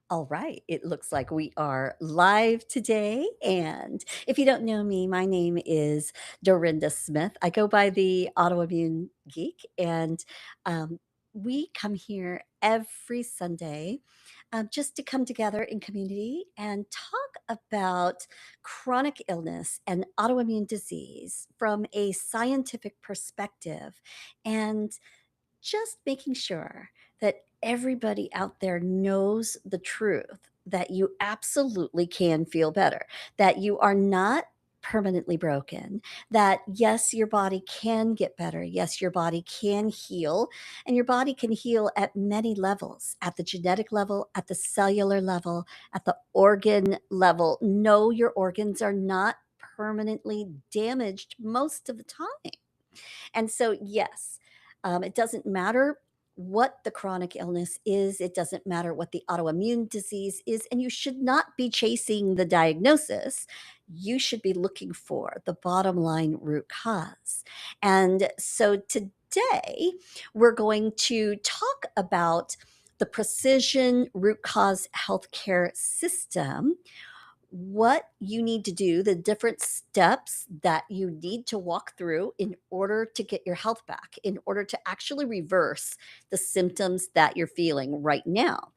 All right. It looks like we are live today. And if you don't know me, my name is Dorinda Smith. I go by the Autoimmune Geek, and um, we come here every Sunday just to come together in community and talk about chronic illness and autoimmune disease from a scientific perspective. And just making sure that everybody out there knows the truth that you absolutely can feel better, that you are not permanently broken, that yes, your body can get better. Yes, your body can heal, and your body can heal at many levels, at the genetic level, at the cellular level, at the organ level. No, your organs are not permanently damaged most of the time. And so, yes, it doesn't matter what the chronic illness is, it doesn't matter what the autoimmune disease is, and you should not be chasing the diagnosis. You should be looking for the bottom line root cause. And so, today, we're going to talk about the precision root cause healthcare system, what you need to do, the different steps that you need to walk through in order to get your health back, in order to actually reverse the symptoms that you're feeling right now.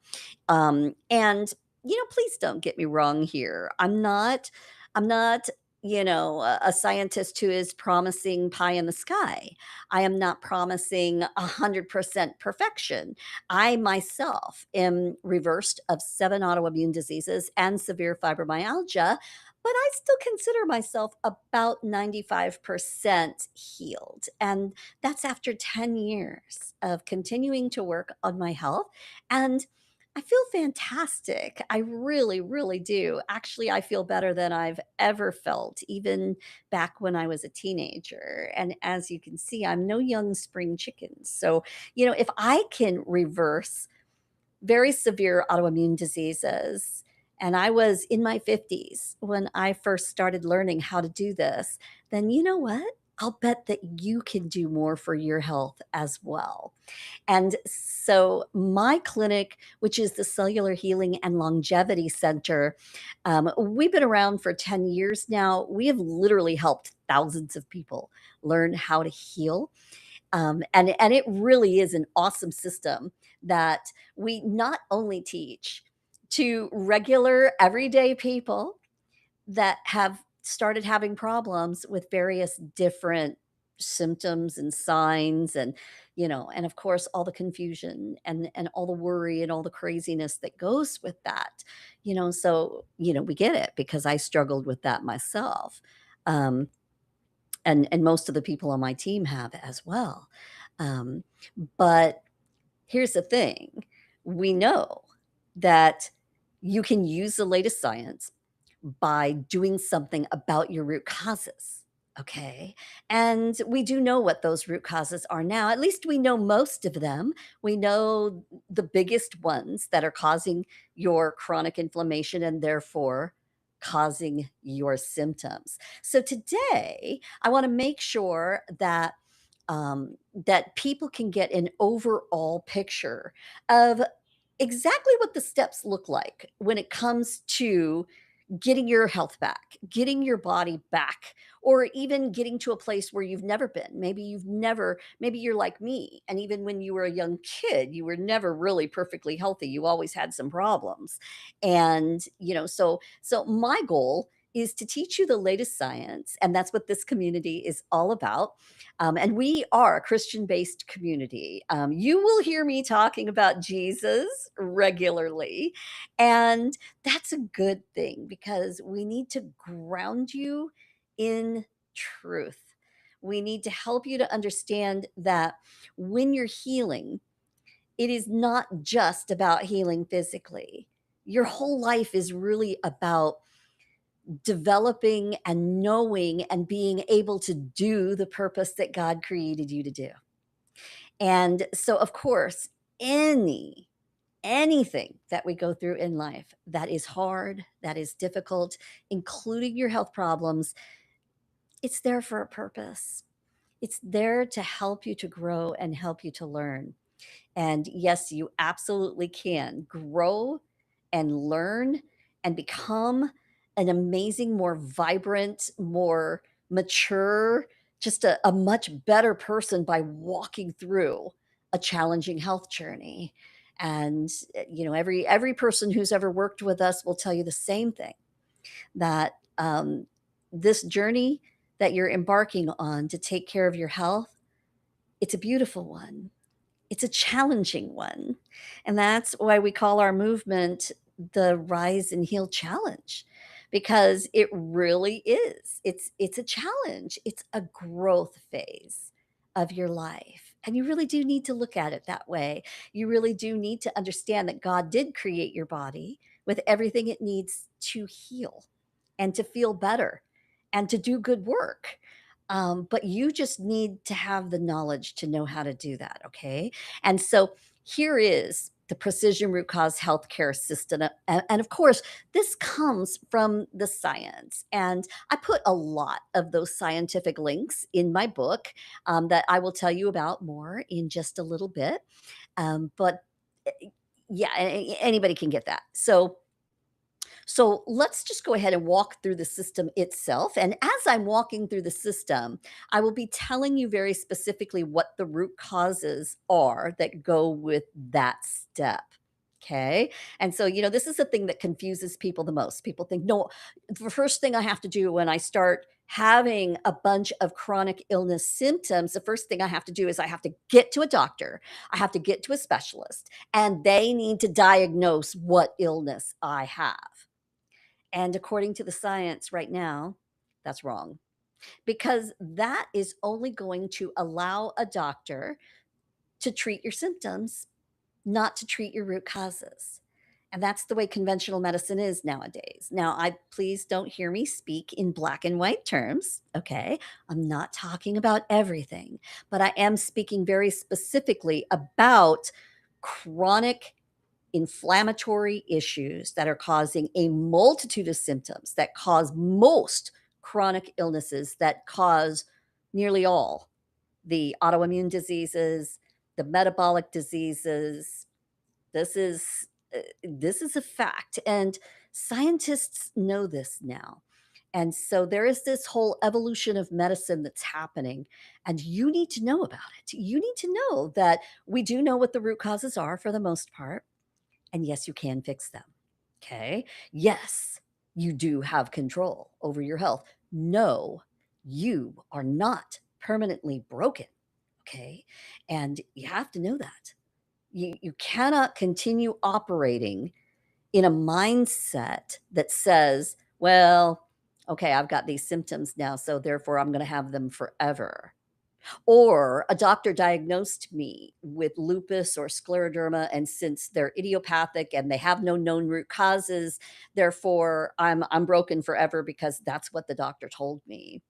And please don't get me wrong here. I'm not, a scientist who is promising pie in the sky. I am not promising 100% perfection. I myself am reversed of 7 autoimmune diseases and severe fibromyalgia, but I still consider myself about 95% healed. And that's after 10 years of continuing to work on my health. And I feel fantastic. I really, really do. Actually, I feel better than I've ever felt, even back when I was a teenager. And as you can see, I'm no young spring chicken. So, if I can reverse very severe autoimmune diseases, and I was in my 50s when I first started learning how to do this, then you know what? I'll bet that you can do more for your health as well. And so, my clinic, which is the Cellular Healing and Longevity Center, we've been around for 10 years now. We have literally helped thousands of people learn how to heal. And it really is an awesome system that we not only teach to regular everyday people that have started having problems with various different symptoms and signs, and of course all the confusion and all the worry and all the craziness that goes with that. We get it because I struggled with that myself. Um, and most of the people on my team have as well. um, but here's the thing, we know that you can use the latest science by doing something about your root causes. Okay. And we do know what those root causes are now. At least we know most of them. We know the biggest ones that are causing your chronic inflammation and therefore causing your symptoms. So today, I want to make sure that people can get an overall picture of exactly what the steps look like when it comes to getting your health back, getting your body back, or even getting to a place where you've never been. Maybe you're like me. And even when you were a young kid, you were never really perfectly healthy. You always had some problems. And my goal is to teach you the latest science. And that's what this community is all about. And we are a Christian based community. You will hear me talking about Jesus regularly. And that's a good thing because we need to ground you in truth. We need to help you to understand that when you're healing, it is not just about healing physically. Your whole life is really about developing and knowing and being able to do the purpose that God created you to do. And so, of course, anything that we go through in life that is hard, that is difficult, including your health problems, it's there for a purpose. It's there to help you to grow and help you to learn. And yes, you absolutely can grow and learn and become an amazing, more vibrant, more mature, just a much better person by walking through a challenging health journey. And every person who's ever worked with us will tell you the same thing, that this journey that you're embarking on to take care of your health, it's a beautiful one. It's a challenging one. And that's why we call our movement the Rise and Heal Challenge, because it really is. It's a challenge. It's a growth phase of your life. And you really do need to look at it that way. You really do need to understand that God did create your body with everything it needs to heal and to feel better and to do good work. But you just need to have the knowledge to know how to do that. Okay. And so here is the precision root cause healthcare system. And of course, this comes from the science. And I put a lot of those scientific links in my book, that I will tell you about more in just a little bit. But yeah, anybody can get that. So let's just go ahead and walk through the system itself. And as I'm walking through the system, I will be telling you very specifically what the root causes are that go with that step. Okay. And so, this is the thing that confuses people the most. People think, no, the first thing I have to do when I start having a bunch of chronic illness symptoms, the first thing I have to do is I have to get to a doctor. I have to get to a specialist, and they need to diagnose what illness I have. And according to the science right now, that's wrong, because that is only going to allow a doctor to treat your symptoms, not to treat your root causes. And that's the way conventional medicine is nowadays. Now, I please don't hear me speak in black and white terms, okay? I'm not talking about everything, but I am speaking very specifically about chronic inflammatory issues that are causing a multitude of symptoms that cause most chronic illnesses, that cause nearly all the autoimmune diseases, the metabolic diseases. This is a fact, and scientists know this now. And so there is this whole evolution of medicine that's happening, and you need to know about it. You need to know that we do know what the root causes are for the most part. And yes, you can fix them. Okay. Yes, you do have control over your health. No, you are not permanently broken. Okay. And you have to know that. You cannot continue operating in a mindset that says, well, okay, I've got these symptoms now, so therefore I'm going to have them forever. Or a doctor diagnosed me with lupus or scleroderma, and since they're idiopathic and they have no known root causes, therefore I'm broken forever because that's what the doctor told me.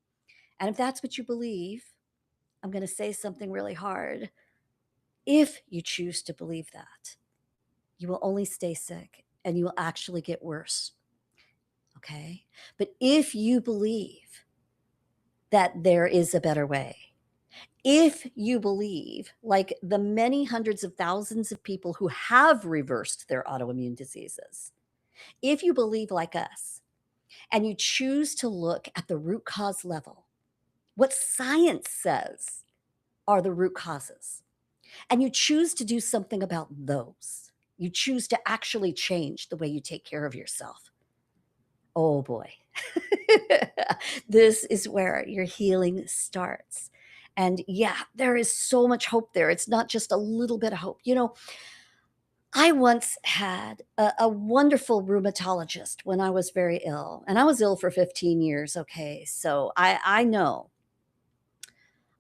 And if that's what you believe, I'm going to say something really hard. If you choose to believe that, you will only stay sick and you will actually get worse. Okay? But if you believe that there is a better way, if you believe, like the many hundreds of thousands of people who have reversed their autoimmune diseases, if you believe like us and you choose to look at the root cause level, what science says are the root causes, and you choose to do something about those, you choose to actually change the way you take care of yourself. Oh boy. This is where your healing starts. And yeah, there is so much hope there. It's not just a little bit of hope. I once had a wonderful rheumatologist when I was very ill, and I was ill for 15 years. Okay. So I know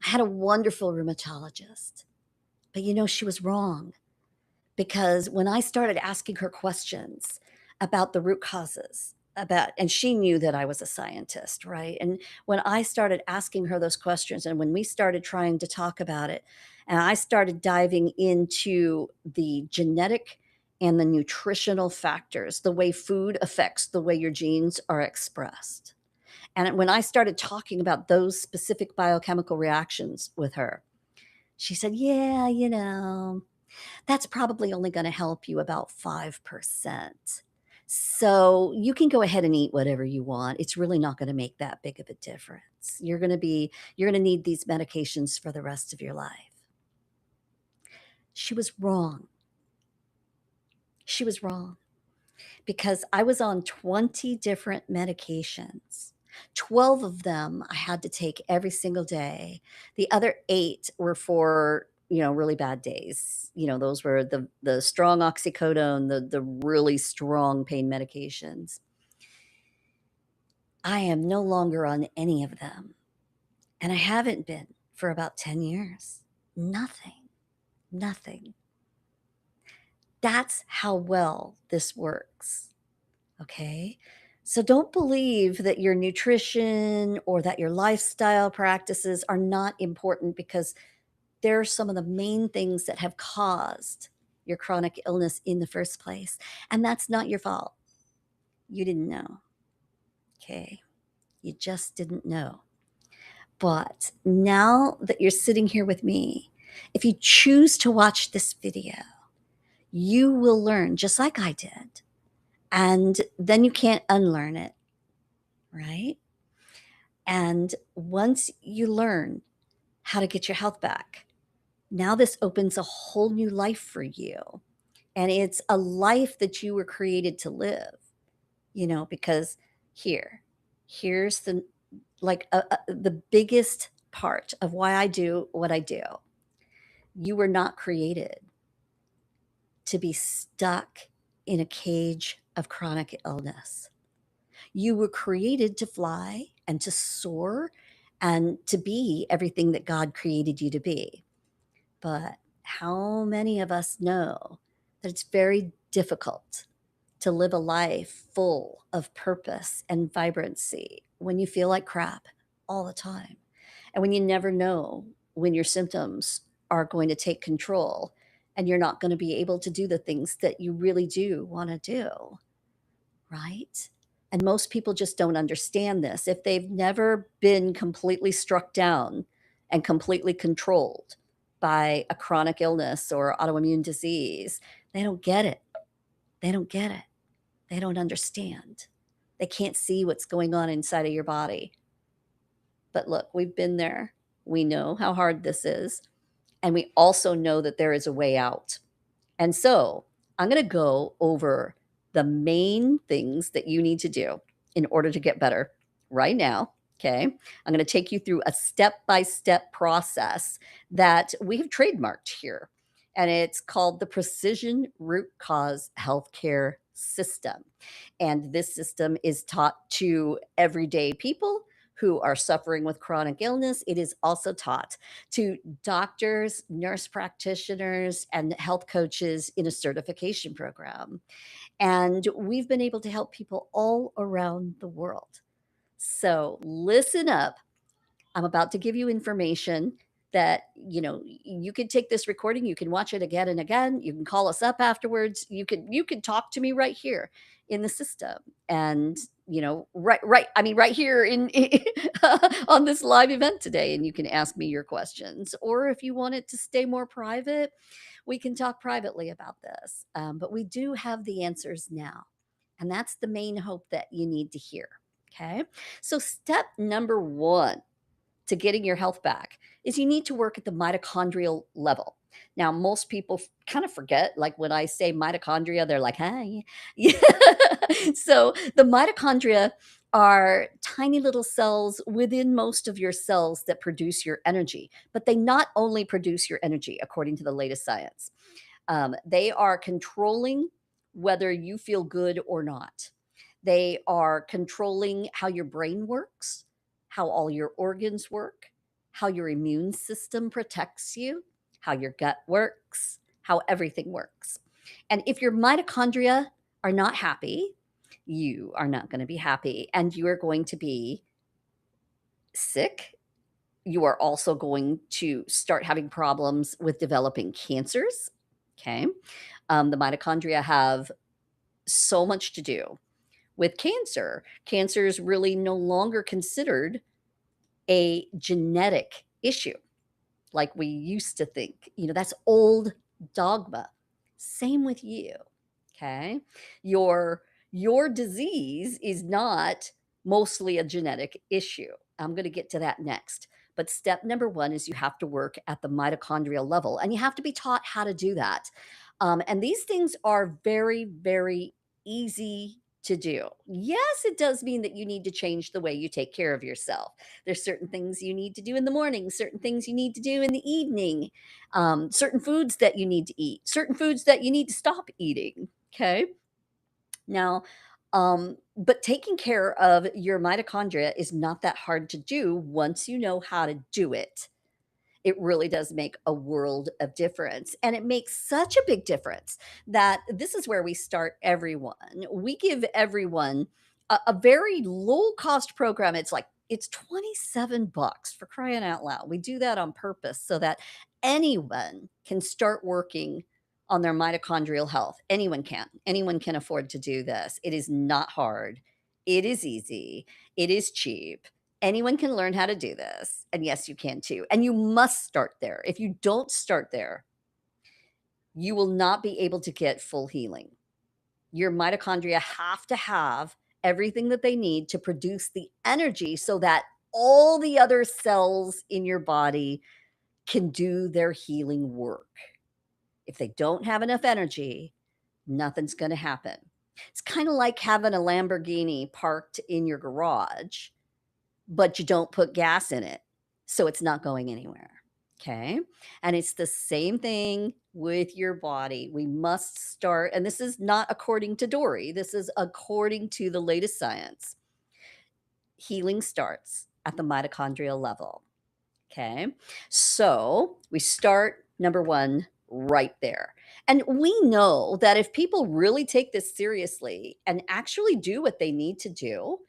I had a wonderful rheumatologist, but she was wrong, because when I started asking her questions about the root causes, and she knew that I was a scientist, right? And when I started asking her those questions, and when we started trying to talk about it, and I started diving into the genetic and the nutritional factors, the way food affects the way your genes are expressed. And when I started talking about those specific biochemical reactions with her, she said, yeah, that's probably only going to help you about 5%. So you can go ahead and eat whatever you want. It's really not going to make that big of a difference. You're going to need these medications for the rest of your life. She was wrong. She was wrong because I was on 20 different medications. 12 of them I had to take every single day. The other 8 were for, really bad days. Those were the strong oxycodone, the really strong pain medications. I am no longer on any of them, and I haven't been for about 10 years. Nothing, nothing. That's how well this works. Okay. So don't believe that your nutrition or that your lifestyle practices are not important because they're some of the main things that have caused your chronic illness in the first place. And that's not your fault. You didn't know. Okay. You just didn't know. But now that you're sitting here with me, if you choose to watch this video, you will learn just like I did. And then you can't unlearn it, right? And once you learn how to get your health back, now this opens a whole new life for you. And it's a life that you were created to live, because here's the biggest part of why I do what I do. You were not created to be stuck in a cage of chronic illness. You were created to fly and to soar and to be everything that God created you to be. But how many of us know that it's very difficult to live a life full of purpose and vibrancy when you feel like crap all the time? And when you never know when your symptoms are going to take control and you're not going to be able to do the things that you really do want to do, right? And most people just don't understand this. If they've never been completely struck down and completely controlled by a chronic illness or autoimmune disease, they don't get it. They don't get it. They don't understand. They can't see what's going on inside of your body. But look, we've been there. We know how hard this is. And we also know that there is a way out. And so I'm going to go over the main things that you need to do in order to get better right now. Okay. I'm going to take you through a step by step process that we have trademarked here. And it's called the Precision Root Cause Healthcare System. And this system is taught to everyday people who are suffering with chronic illness. It is also taught to doctors, nurse practitioners, and health coaches in a certification program. And we've been able to help people all around the world. So listen up. I'm about to give you information that, you can take this recording, you can watch it again and again, you can call us up afterwards, you can talk to me right here in the system. And right here in on this live event today, and you can ask me your questions. Or if you want it to stay more private, we can talk privately about this. But we do have the answers now. And that's the main hope that you need to hear. Okay. So step number 1 to getting your health back is you need to work at the mitochondrial level. Now, most people kind of forget, like when I say mitochondria, they're like, hi. Yeah. So the mitochondria are tiny little cells within most of your cells that produce your energy, but they not only produce your energy, according to the latest science, they are controlling whether you feel good or not. They are controlling how your brain works, how all your organs work, how your immune system protects you, how your gut works, how everything works. And if your mitochondria are not happy, you are not going to be happy and you are going to be sick. You are also going to start having problems with developing cancers. Okay. The mitochondria have so much to do with cancer. Cancer is really no longer considered a genetic issue like we used to think. That's old dogma. Same with you. Okay. Your Your disease is not mostly a genetic issue. I'm going to get to that next. But step number one is you have to work at the mitochondrial level, and you have to be taught how to do that. And these things are very, very easy to do. Yes, it does mean that you need to change the way you take care of yourself. There's certain things you need to do in the morning, certain things you need to do in the evening, certain foods that you need to eat, certain foods that you need to stop eating. Okay. Now, but taking care of your mitochondria is not that hard to do once you know how to do it. It really does make a world of difference. And it makes such a big difference that this is where we start everyone. We give everyone a very low cost program. It's 27 bucks for crying out loud. We do that on purpose so that anyone can start working on their mitochondrial health. Anyone can. Anyone can afford to do this. It is not hard. It is easy. It is cheap. Anyone can learn how to do this. And yes, you can too. And you must start there. If you don't start there, you will not be able to get full healing. Your mitochondria have to have everything that they need to produce the energy so that all the other cells in your body can do their healing work. If they don't have enough energy, nothing's going to happen. It's kind of like having a Lamborghini parked in your garage, but you don't put gas in it. So it's not going anywhere. Okay. And it's the same thing with your body. We must start, and this is not according to Dory, this is according to the latest science. Healing starts at the mitochondrial level. Okay. So we start number one right there. And we know that if people really take this seriously and actually do what they need to do,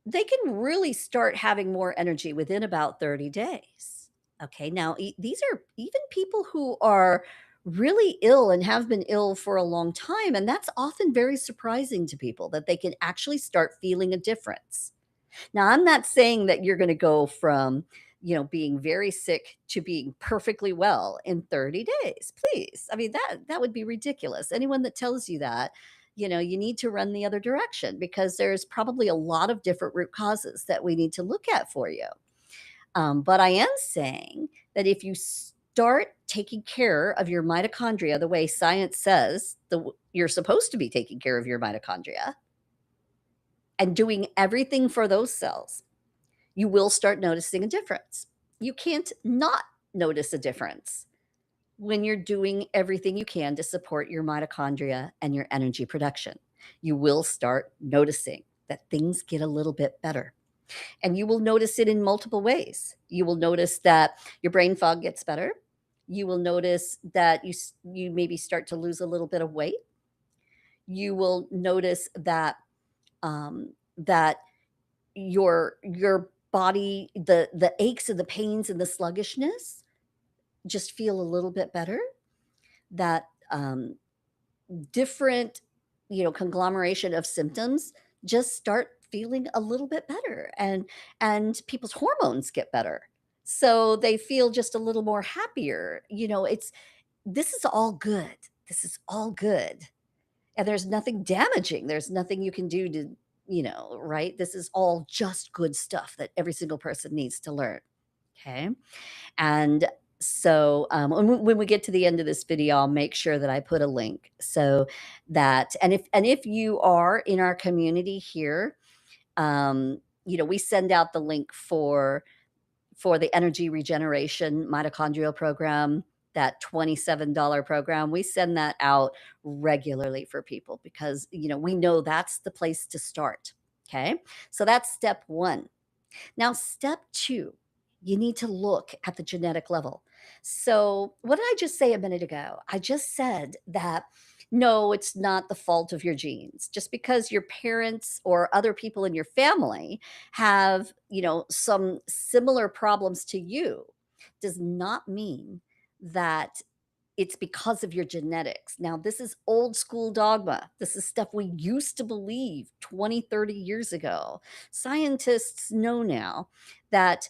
they can really start having more energy within about 30 days. Okay. Now, these are even people who are really ill and have been ill for a long time. And that's often very surprising to people that they can actually start feeling a difference. Now, I'm not saying that you're going to go from, being very sick to being perfectly well in 30 days. Please. I mean, that would be ridiculous. Anyone that tells you that, you need to run the other direction because there's probably a lot of different root causes that we need to look at for you. But I am saying that if you start taking care of your mitochondria the way science says you're supposed to be taking care of your mitochondria and doing everything for those cells, you will start noticing a difference. You can't not notice a difference when you're doing everything you can to support your mitochondria and your energy production. You will start noticing that things get a little bit better. And you will notice it in multiple ways. You will notice that your brain fog gets better. You will notice that you maybe start to lose a little bit of weight. You will notice that your body, the aches and the pains and the sluggishness just feel a little bit better. That different, conglomeration of symptoms just start feeling a little bit better, and people's hormones get better. So they feel just a little more happier. This is all good. This is all good. And there's nothing damaging. There's nothing you can do to, right? This is all just good stuff that every single person needs to learn. Okay. And so when we get to the end of this video, I'll make sure that I put a link so that, and if you are in our community here, we send out the link for the energy regeneration mitochondrial program, that $27 program. We send that out regularly for people because, we know that's the place to start. Okay. So that's step one. Now, step two, you need to look at the genetic level. So, what did I just say a minute ago? I just said that no, it's not the fault of your genes. Just because your parents or other people in your family have, some similar problems to you does not mean that it's because of your genetics. Now, this is old school dogma. This is stuff we used to believe 20, 30 years ago. Scientists know now that,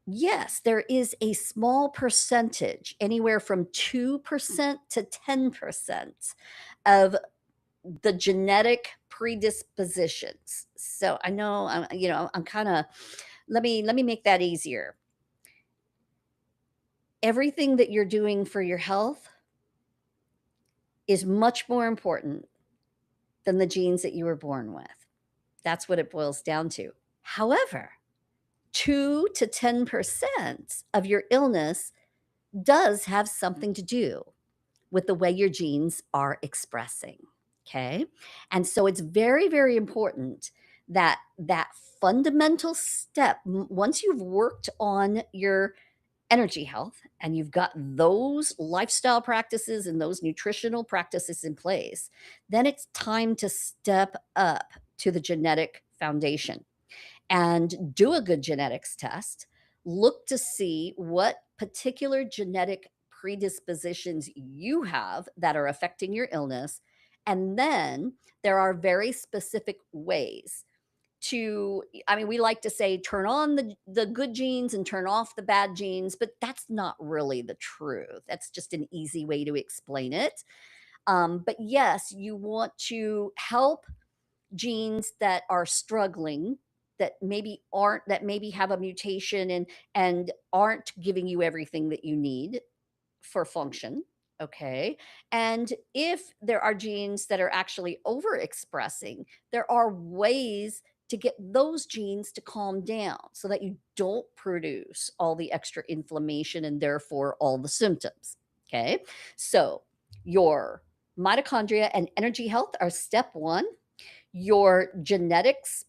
yes, there is a small percentage, anywhere from 2% to 10% of the genetic predispositions. So I know I'm kind of let me make that easier. Everything that you're doing for your health is much more important than the genes that you were born with. That's what it boils down to. However, 2 to 10% of your illness does have something to do with the way your genes are expressing. Okay. And so it's very, very important that that fundamental step, once you've worked on your energy health and you've got those lifestyle practices and those nutritional practices in place, then it's time to step up to the genetic foundation and do a good genetics test. Look to see what particular genetic predispositions you have that are affecting your illness. And then there are very specific ways to, I mean, we like to say turn on the good genes and turn off the bad genes, but that's not really the truth. That's just an easy way to explain it. But yes, you want to help genes that are struggling, that maybe have a mutation and aren't giving you everything that you need for function. Okay. And if there are genes that are actually overexpressing, there are ways to get those genes to calm down so that you don't produce all the extra inflammation and therefore all the symptoms. Okay. So your mitochondria and energy health are step one. Your genetics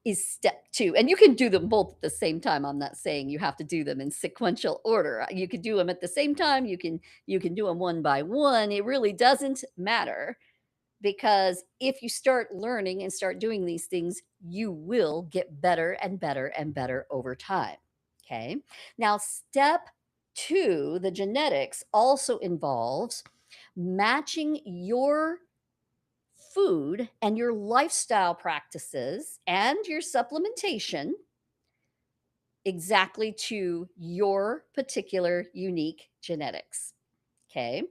is step 2, and you can do them both at the same time. I'm not saying you have to do them in sequential order. You could do them at the same time, you can do them one by one. It really doesn't matter because if you start learning and start doing these things, you will get better and better and better over time, okay? Now, step 2, the genetics, also involves matching your food and your lifestyle practices and your supplementation exactly to your particular unique genetics. Okay.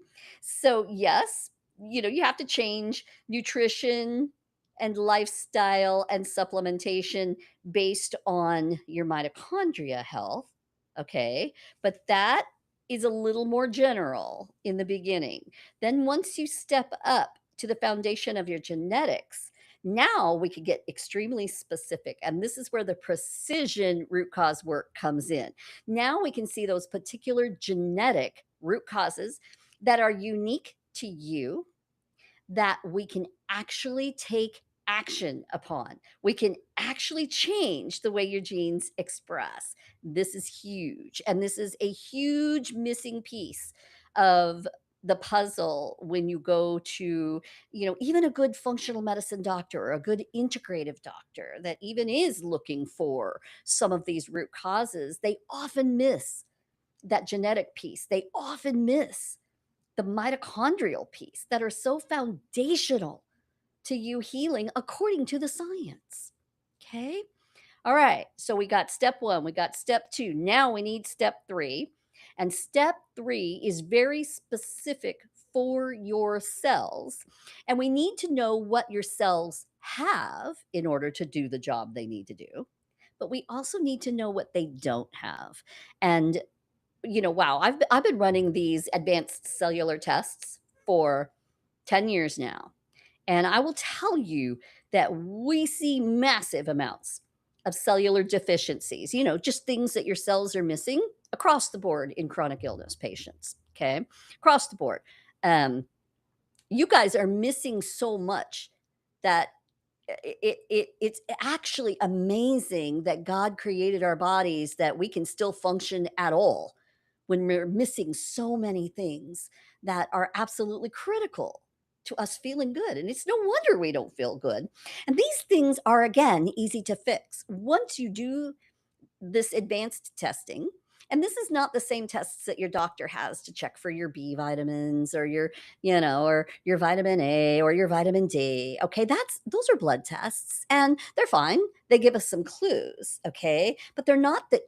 So, yes, you have to change nutrition and lifestyle and supplementation based on your mitochondria health. Okay. But that is a little more general in the beginning. Then, once you step up to the foundation of your genetics, now we could get extremely specific. And this is where the precision root cause work comes in. Now we can see those particular genetic root causes that are unique to you that we can actually take action upon. We can actually change the way your genes express. This is huge. And this is a huge missing piece of the puzzle when you go to, even a good functional medicine doctor or a good integrative doctor that even is looking for some of these root causes. They often miss that genetic piece. They often miss the mitochondrial piece that are so foundational to you healing according to the science. Okay. All right. So we got step one, we got step two. Now we need step three. And step three is very specific for your cells. And we need to know what your cells have in order to do the job they need to do. But we also need to know what they don't have. And wow, I've been running these advanced cellular tests for 10 years now. And I will tell you that we see massive amounts of cellular deficiencies, just things that your cells are missing across the board in chronic illness patients. Okay. Across the board. Um, you guys are missing so much that it's actually amazing that God created our bodies that we can still function at all when we're missing so many things that are absolutely critical to us feeling good. And it's no wonder we don't feel good. And these things are, again, easy to fix. Once you do this advanced testing, and this is not the same tests that your doctor has to check for your B vitamins or or your vitamin A or your vitamin D. Okay, those are blood tests and they're fine. They give us some clues, okay? But they're not the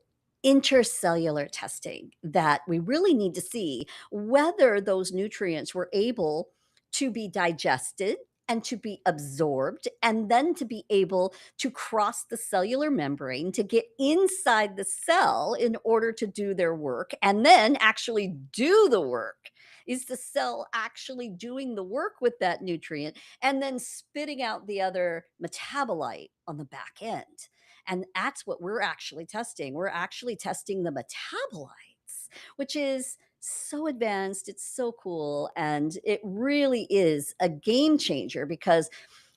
intercellular testing that we really need to see whether those nutrients were able to be digested and to be absorbed, and then to be able to cross the cellular membrane to get inside the cell in order to do their work and then actually do the work. Is the cell actually doing the work with that nutrient and then spitting out the other metabolite on the back end? And that's what we're actually testing. We're actually testing the metabolites, which is so advanced. It's so cool. And it really is a game changer because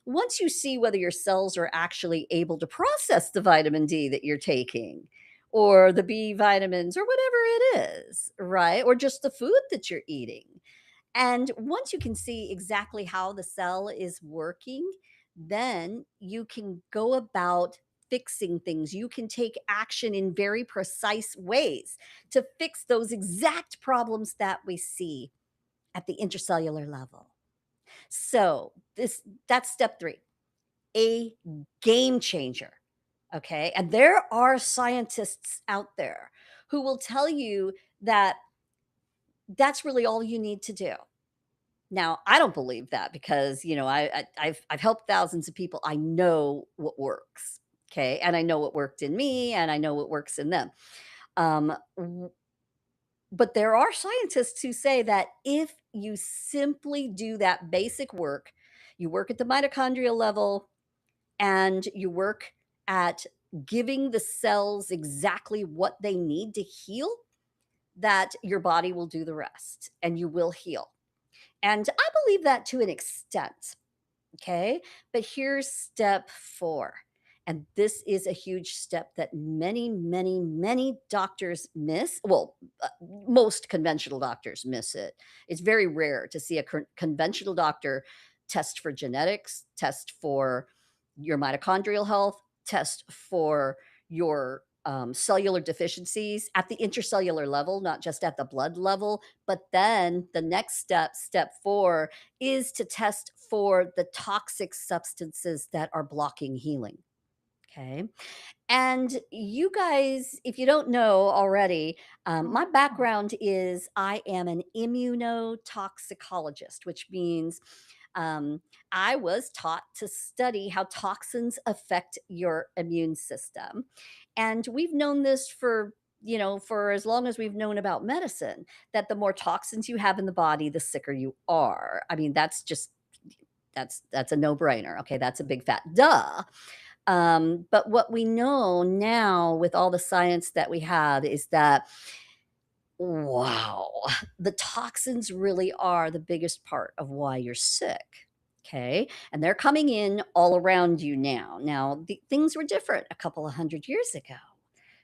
once you see whether your cells are actually able to process the vitamin D that you're taking, or the B vitamins, or whatever it is, right? Or just the food that you're eating. And once you can see exactly how the cell is working, then you can go about fixing things. You can take action in very precise ways to fix those exact problems that we see at the intracellular level. So, that's step 3, a game changer. Okay? And there are scientists out there who will tell you that that's really all you need to do. Now, I don't believe that because, I've helped thousands of people. I know what works, okay? And I know what worked in me, and I know what works in them. W but there are scientists who say that if you simply do that basic work, you work at the mitochondrial level, and you work at giving the cells exactly what they need to heal, that your body will do the rest, and you will heal. And I believe that to an extent. Okay. But here's step 4. And this is a huge step that many, many, many doctors miss. Well, most conventional doctors miss it. It's very rare to see a conventional doctor test for genetics, test for your mitochondrial health, test for your cellular deficiencies at the intracellular level, not just at the blood level. But then the next step, step 4, is to test for the toxic substances that are blocking healing. Okay. And you guys, if you don't know already, my Oh, background is I am an immunotoxicologist, which means um, I was taught to study how toxins affect your immune system. And we've known this for for as long as we've known about medicine, that the more toxins you have in the body, the sicker you are. I mean, that's a no-brainer. Okay, that's a big fat duh. But what we know now with all the science that we have is that, wow, the toxins really are the biggest part of why you're sick. Okay. And they're coming in all around you now. Now, things were different a couple of hundred years ago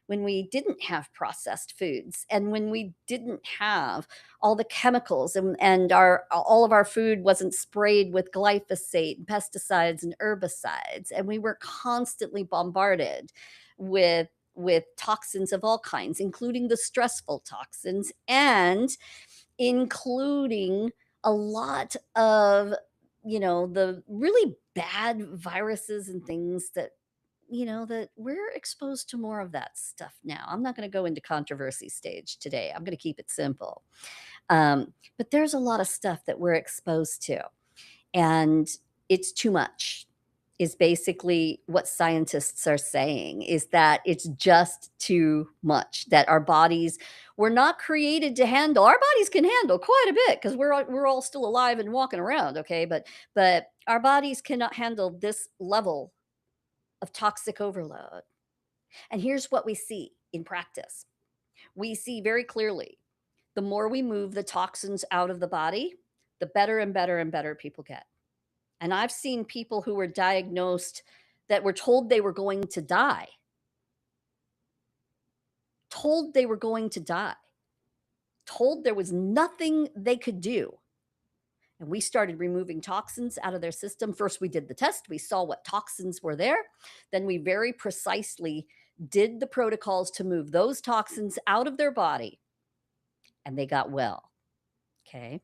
when we didn't have processed foods and when we didn't have all the chemicals, and our all of our food wasn't sprayed with glyphosate and pesticides and herbicides, and we were constantly bombarded with toxins of all kinds, including the stressful toxins and including a lot of the really bad viruses and things that we're exposed to more of that stuff now. I'm not going to go into controversy stage today. I'm going to keep it simple. But there's a lot of stuff that we're exposed to, and it's too much. Is basically what scientists are saying, is that it's just too much, that our bodies were not created to handle. Our bodies can handle quite a bit because we're all still alive and walking around, okay? But our bodies cannot handle this level of toxic overload. And here's what we see in practice. We see very clearly the more we move the toxins out of the body, the better and better and better people get. And I've seen people who were diagnosed that were told they were going to die, told they were going to die, told there was nothing they could do. And we started removing toxins out of their system. First, we did the test, we saw what toxins were there. Then, we very precisely did the protocols to move those toxins out of their body, and they got well. Okay.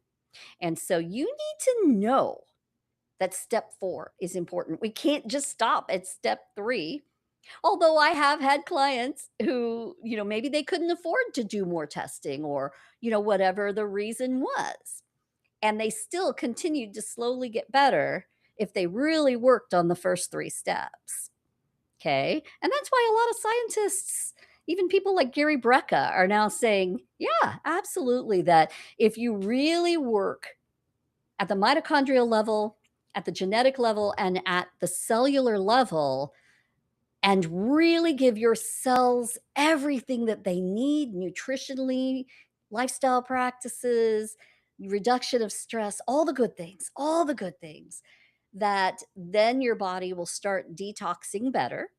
And so, you need to know that step 4 is important. We can't just stop at step 3. Although I have had clients who, maybe they couldn't afford to do more testing, or, whatever the reason was. And they still continued to slowly get better. if they really worked on the first 3 steps. Okay. And that's why a lot of scientists, even people like Gary Brecka, are now saying, yeah, absolutely, that if you really work at the mitochondrial level, at the genetic level, and at the cellular level, and really give your cells everything that they need nutritionally, lifestyle practices, reduction of stress, all the good things, that then your body will start detoxing better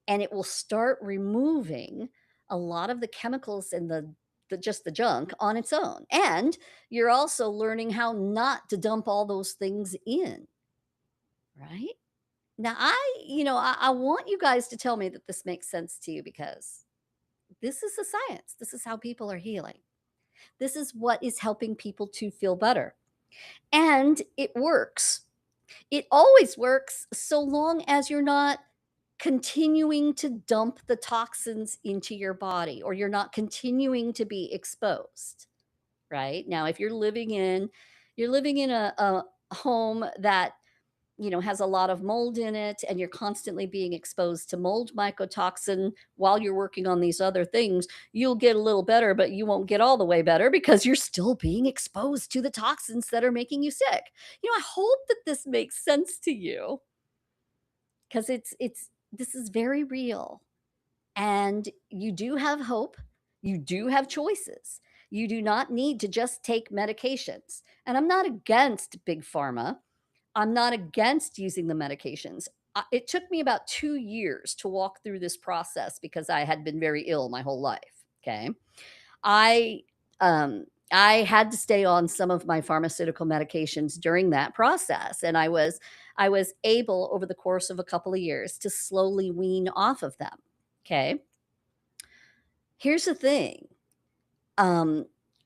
and it will start removing a lot of the chemicals and the just the junk on its own. And you're also learning how not to dump all those things in, right? Now, I want you guys to tell me that this makes sense to you because this is the science. This is how people are healing. This is what is helping people to feel better. And it works. It always works so long as you're not continuing to dump the toxins into your body or you're not continuing to be exposed, right? Now, if you're living in a home that has a lot of mold in it and you're constantly being exposed to mold mycotoxin while you're working on these other things, you'll get a little better, but you won't get all the way better because you're still being exposed to the toxins that are making you sick. I hope that this makes sense to you because it's this is very real. And you do have hope. You do have choices. You do not need to just take medications. And I'm not against big pharma. I'm not against using the medications. It took me about 2 years to walk through this process because I had been very ill my whole life, okay? I, I had to stay on some of my pharmaceutical medications during that process, and I was able over the course of a couple of years to slowly wean off of them, okay? Here's the thing, um,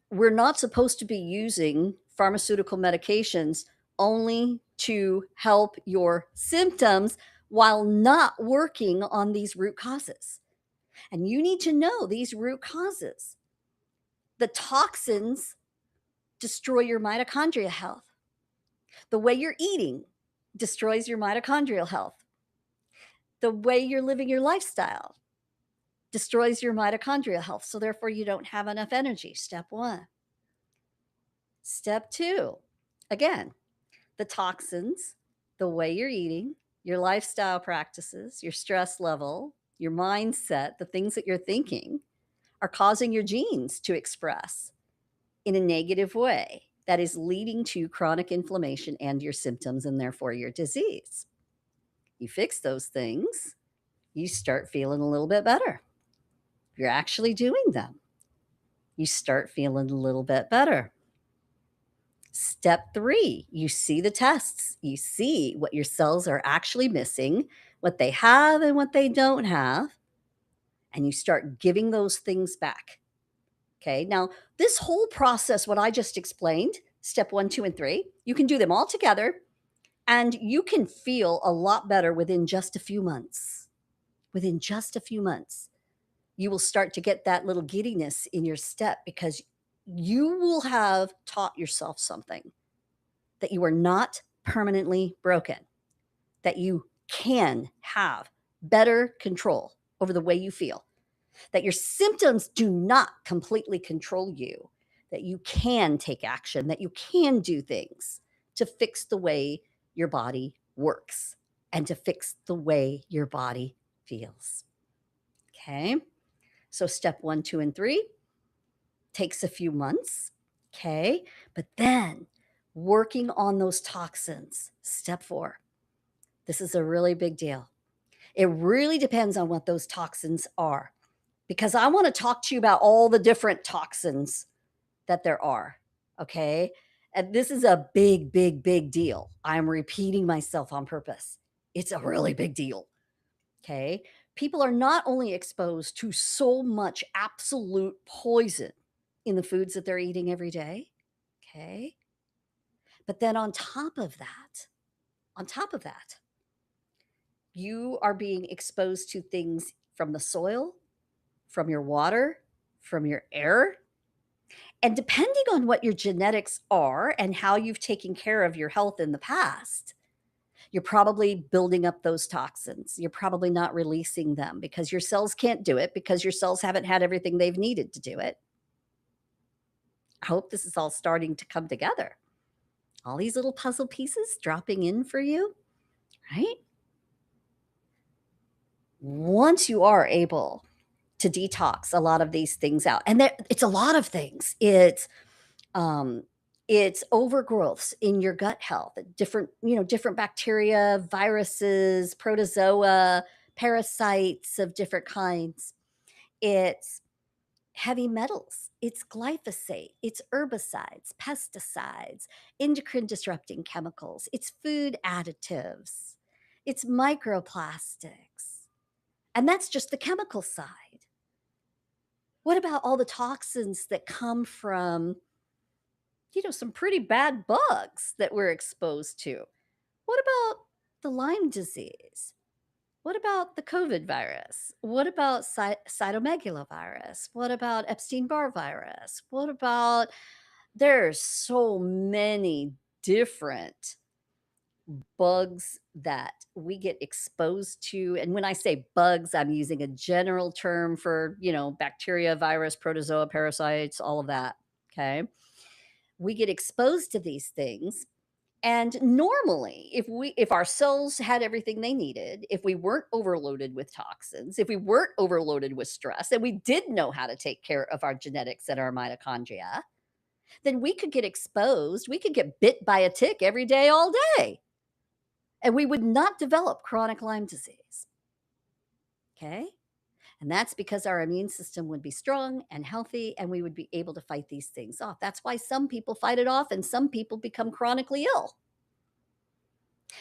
we're not supposed to be using pharmaceutical medications only to help your symptoms while not working on these root causes. And you need to know these root causes. The toxins destroy your mitochondrial health. The way you're eating destroys your mitochondrial health. The way you're living your lifestyle destroys your mitochondrial health. So, therefore, you don't have enough energy. Step one. Step two, again, the toxins, the way you're eating, your lifestyle practices, your stress level, your mindset, the things that you're thinking are causing your genes to express in a negative way that is leading to chronic inflammation and your symptoms and therefore your disease. You fix those things, you start feeling a little bit better. You're actually doing them. You start feeling a little bit better. Step 3, you see the tests. You see what your cells are actually missing, what they have and what they don't have, and you start giving those things back. Okay. Now, this whole process, what I just explained, step 1, 2, and 3, you can do them all together and you can feel a lot better within just a few months. Within just a few months, you will start to get that little giddiness in your step because you will have taught yourself something, that you are not permanently broken, that you can have better control over the way you feel, that your symptoms do not completely control you, that you can take action, that you can do things to fix the way your body works and to fix the way your body feels. Okay. So, step 1, 2, and 3 takes a few months. Okay. But then working on those toxins, step 4. This is a really big deal. It really depends on what those toxins are because I want to talk to you about all the different toxins that there are. Okay. And this is a big, big, big deal. I'm repeating myself on purpose. It's a really big deal. Okay. People are not only exposed to so much absolute poison in the foods that they're eating every day. Okay. But then on top of that, you are being exposed to things from the soil, from your water, from your air. And depending on what your genetics are and how you've taken care of your health in the past, You're probably building up those toxins. You're probably not releasing them because your cells can't do it because your cells haven't had everything they've needed to do it. I hope this is all starting to come together. All these little puzzle pieces dropping in for you, right? Once you are able to detox a lot of these things out, and it's a lot of things. Um, it's overgrowths in your gut health, different bacteria, viruses, protozoa, parasites of different kinds. It's heavy metals, it's glyphosate, it's herbicides, pesticides, endocrine disrupting chemicals, it's food additives, it's microplastics. And that's just the chemical side. What about all the toxins that come from, some pretty bad bugs that we're exposed to? What about the Lyme disease? What about the COVID virus? What about cytomegalovirus? What about Epstein-Barr virus? What about there's so many different bugs that we get exposed to. And when I say bugs, I'm using a general term for, bacteria, virus, protozoa, parasites, all of that. Okay. We get exposed to these things. And normally, if our cells had everything they needed, if we weren't overloaded with toxins, if we weren't overloaded with stress, and we did know how to take care of our genetics and our mitochondria, then we could get exposed. We could get bit by a tick every day, all day, and we would not develop chronic Lyme disease. Okay? And that's because our immune system would be strong and healthy, and we would be able to fight these things off. That's why some people fight it off and some people become chronically ill.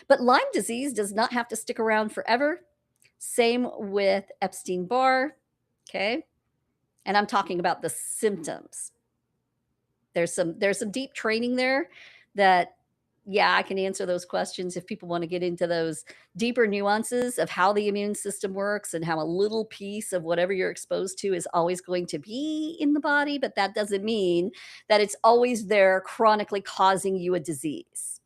But Lyme disease does not have to stick around forever. Same with Epstein-Barr, okay? And I'm talking about the symptoms. There's some deep training there that, yeah, I can answer those questions if people want to get into those deeper nuances of how the immune system works and how a little piece of whatever you're exposed to is always going to be in the body, but that doesn't mean that it's always there chronically causing you a disease.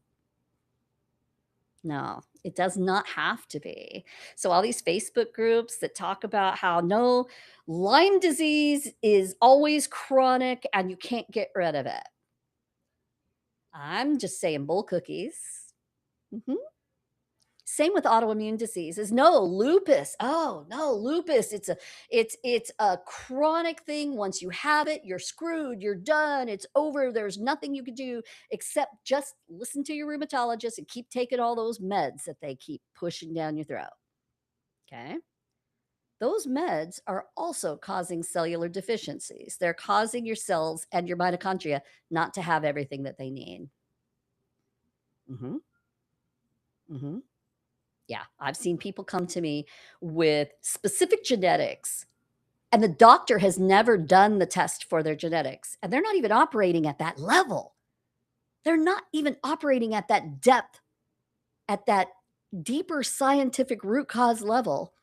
No, it does not have to be. So all these Facebook groups that talk about how no, Lyme disease is always chronic and you can't get rid of it. I'm just saying bull cookies. Mhm. Same with autoimmune diseases. No, lupus. Oh, no, lupus. It's a chronic thing. Once you have it, you're screwed. You're done. It's over. There's nothing you could do except just listen to your rheumatologist and keep taking all those meds that they keep pushing down your throat. Okay? Those meds are also causing cellular deficiencies. They're causing your cells and your mitochondria not to have everything that they need. Mhm. Mhm. Yeah, I've seen people come to me with specific genetics, and the doctor has never done the test for their genetics, and they're not even operating at that level. They're not even operating at that depth, at that deeper scientific root cause level.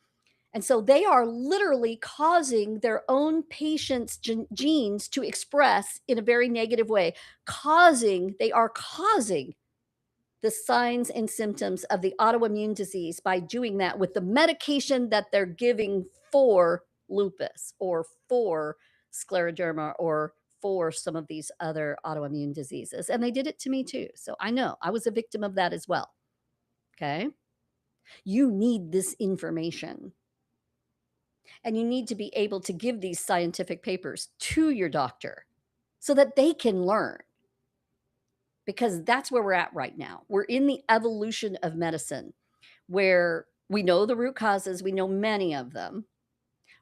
And so they are literally causing their own patient's genes to express in a very negative way, they are causing the signs and symptoms of the autoimmune disease by doing that with the medication that they're giving for lupus or for scleroderma or for some of these other autoimmune diseases. And they did it to me too. So I know I was a victim of that as well. Okay. You need this information and you need to be able to give these scientific papers to your doctor so that they can learn because that's where we're at right now. We're in the evolution of medicine where we know the root causes, we know many of them.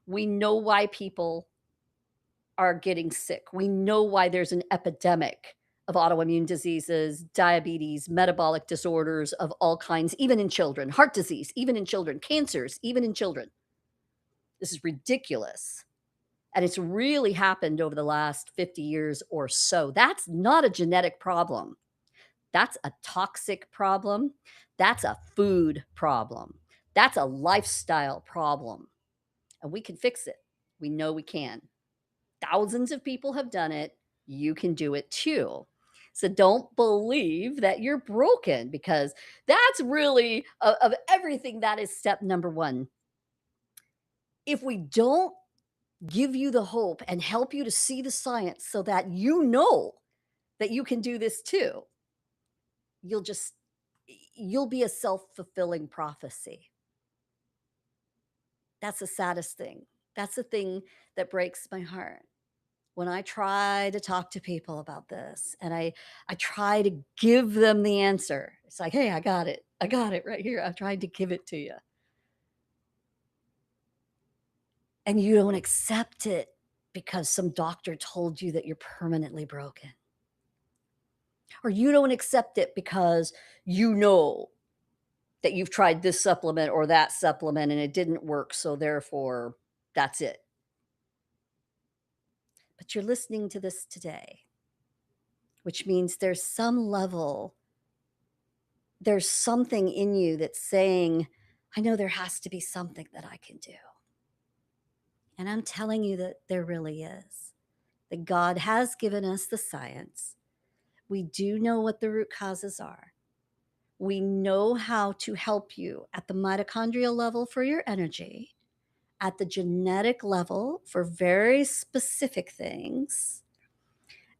We know why people are getting sick. We know why there's an epidemic of autoimmune diseases, diabetes, metabolic disorders of all kinds, even in children, heart disease, even in children, cancers, even in children. This is ridiculous. And it's really happened over the last 50 years or so. That's not a genetic problem. That's a toxic problem. That's a food problem. That's a lifestyle problem. And we can fix it. We know we can. Thousands of people have done it. You can do it too. So don't believe that you're broken, because that's really of everything, that is step number 1. If we don't give you the hope and help you to see the science so that you know that you can do this too, you'll just you'll be a self-fulfilling prophecy. That's the saddest thing. That's the thing that breaks my heart. When I try to talk to people about this, and I try to give them the answer. It's like, "Hey, I got it. I got it right here. I'm trying to give it to you." And you don't accept it because some doctor told you that you're permanently broken. Or you don't accept it because you know that you've tried this supplement or that supplement and it didn't work, so therefore that's it. But you're listening to this today, which means there's something in you that's saying, I know there has to be something that I can do. And I'm telling you that there really is. That God has given us the science. We do know what the root causes are. We know how to help you at the mitochondrial level for your energy, at the genetic level for very specific things,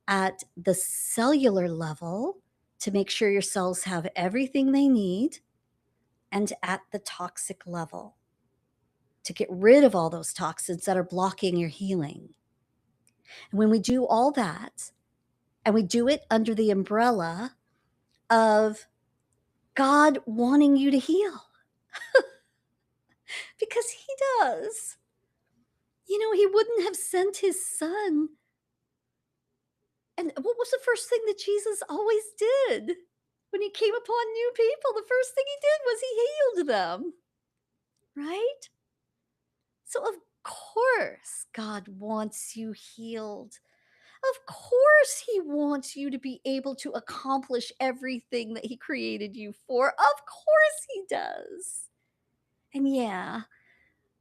at the cellular level to make sure your cells have everything they need, and at the toxic level to get rid of all those toxins that are blocking your healing. And when we do all that, and we do it under the umbrella of God wanting you to heal, because He does. You know, He wouldn't have sent His Son. And what was the first thing that Jesus always did when He came upon new people? The first thing He did was He healed them, right? So, of course, God wants you healed. Of course, He wants you to be able to accomplish everything that He created you for. Of course, He does. And yeah,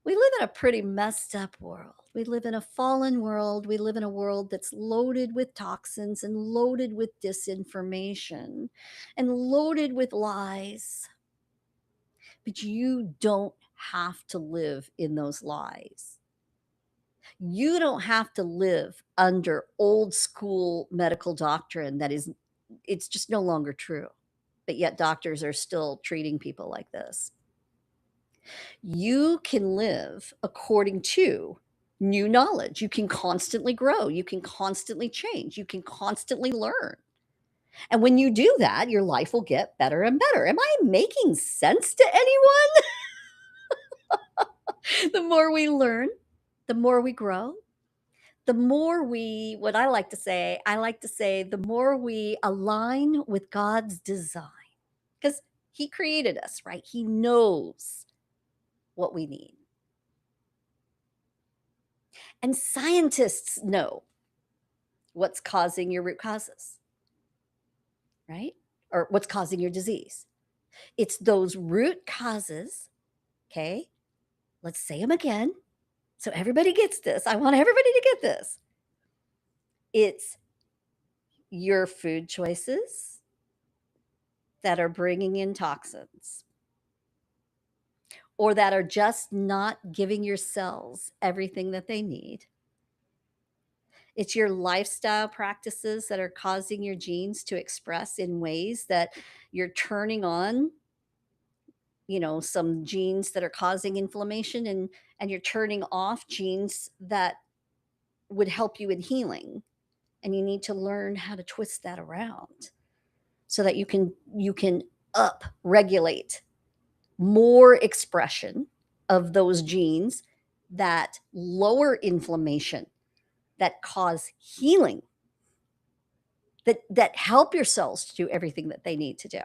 we live in a pretty messed up world. We live in a fallen world. We live in a world that's loaded with toxins and loaded with disinformation and loaded with lies. But you don't have to live in those lies. You don't have to live under old school medical doctrine that is, it's just no longer true. But yet doctors are still treating people like this. You can live according to new knowledge. You can constantly grow. You can constantly change. You can constantly learn. And when you do that, your life will get better and better. Am I making sense to anyone? The more we learn, the more we grow, the more we, what I like to say, the more we align with God's design, because He created us, right? He knows what we need. And scientists know what's causing your root causes, right? Or what's causing your disease. It's those root causes, okay? Let's say them again so everybody gets this. I want everybody to get this. It's your food choices that are bringing in toxins, or that are just not giving your cells everything that they need. It's your lifestyle practices that are causing your genes to express in ways that you're turning on, some genes that are causing inflammation, and you're turning off genes that would help you in healing. And you need to learn how to twist that around so that you can up regulate more expression of those genes that lower inflammation, that cause healing, that help your cells to do everything that they need to do.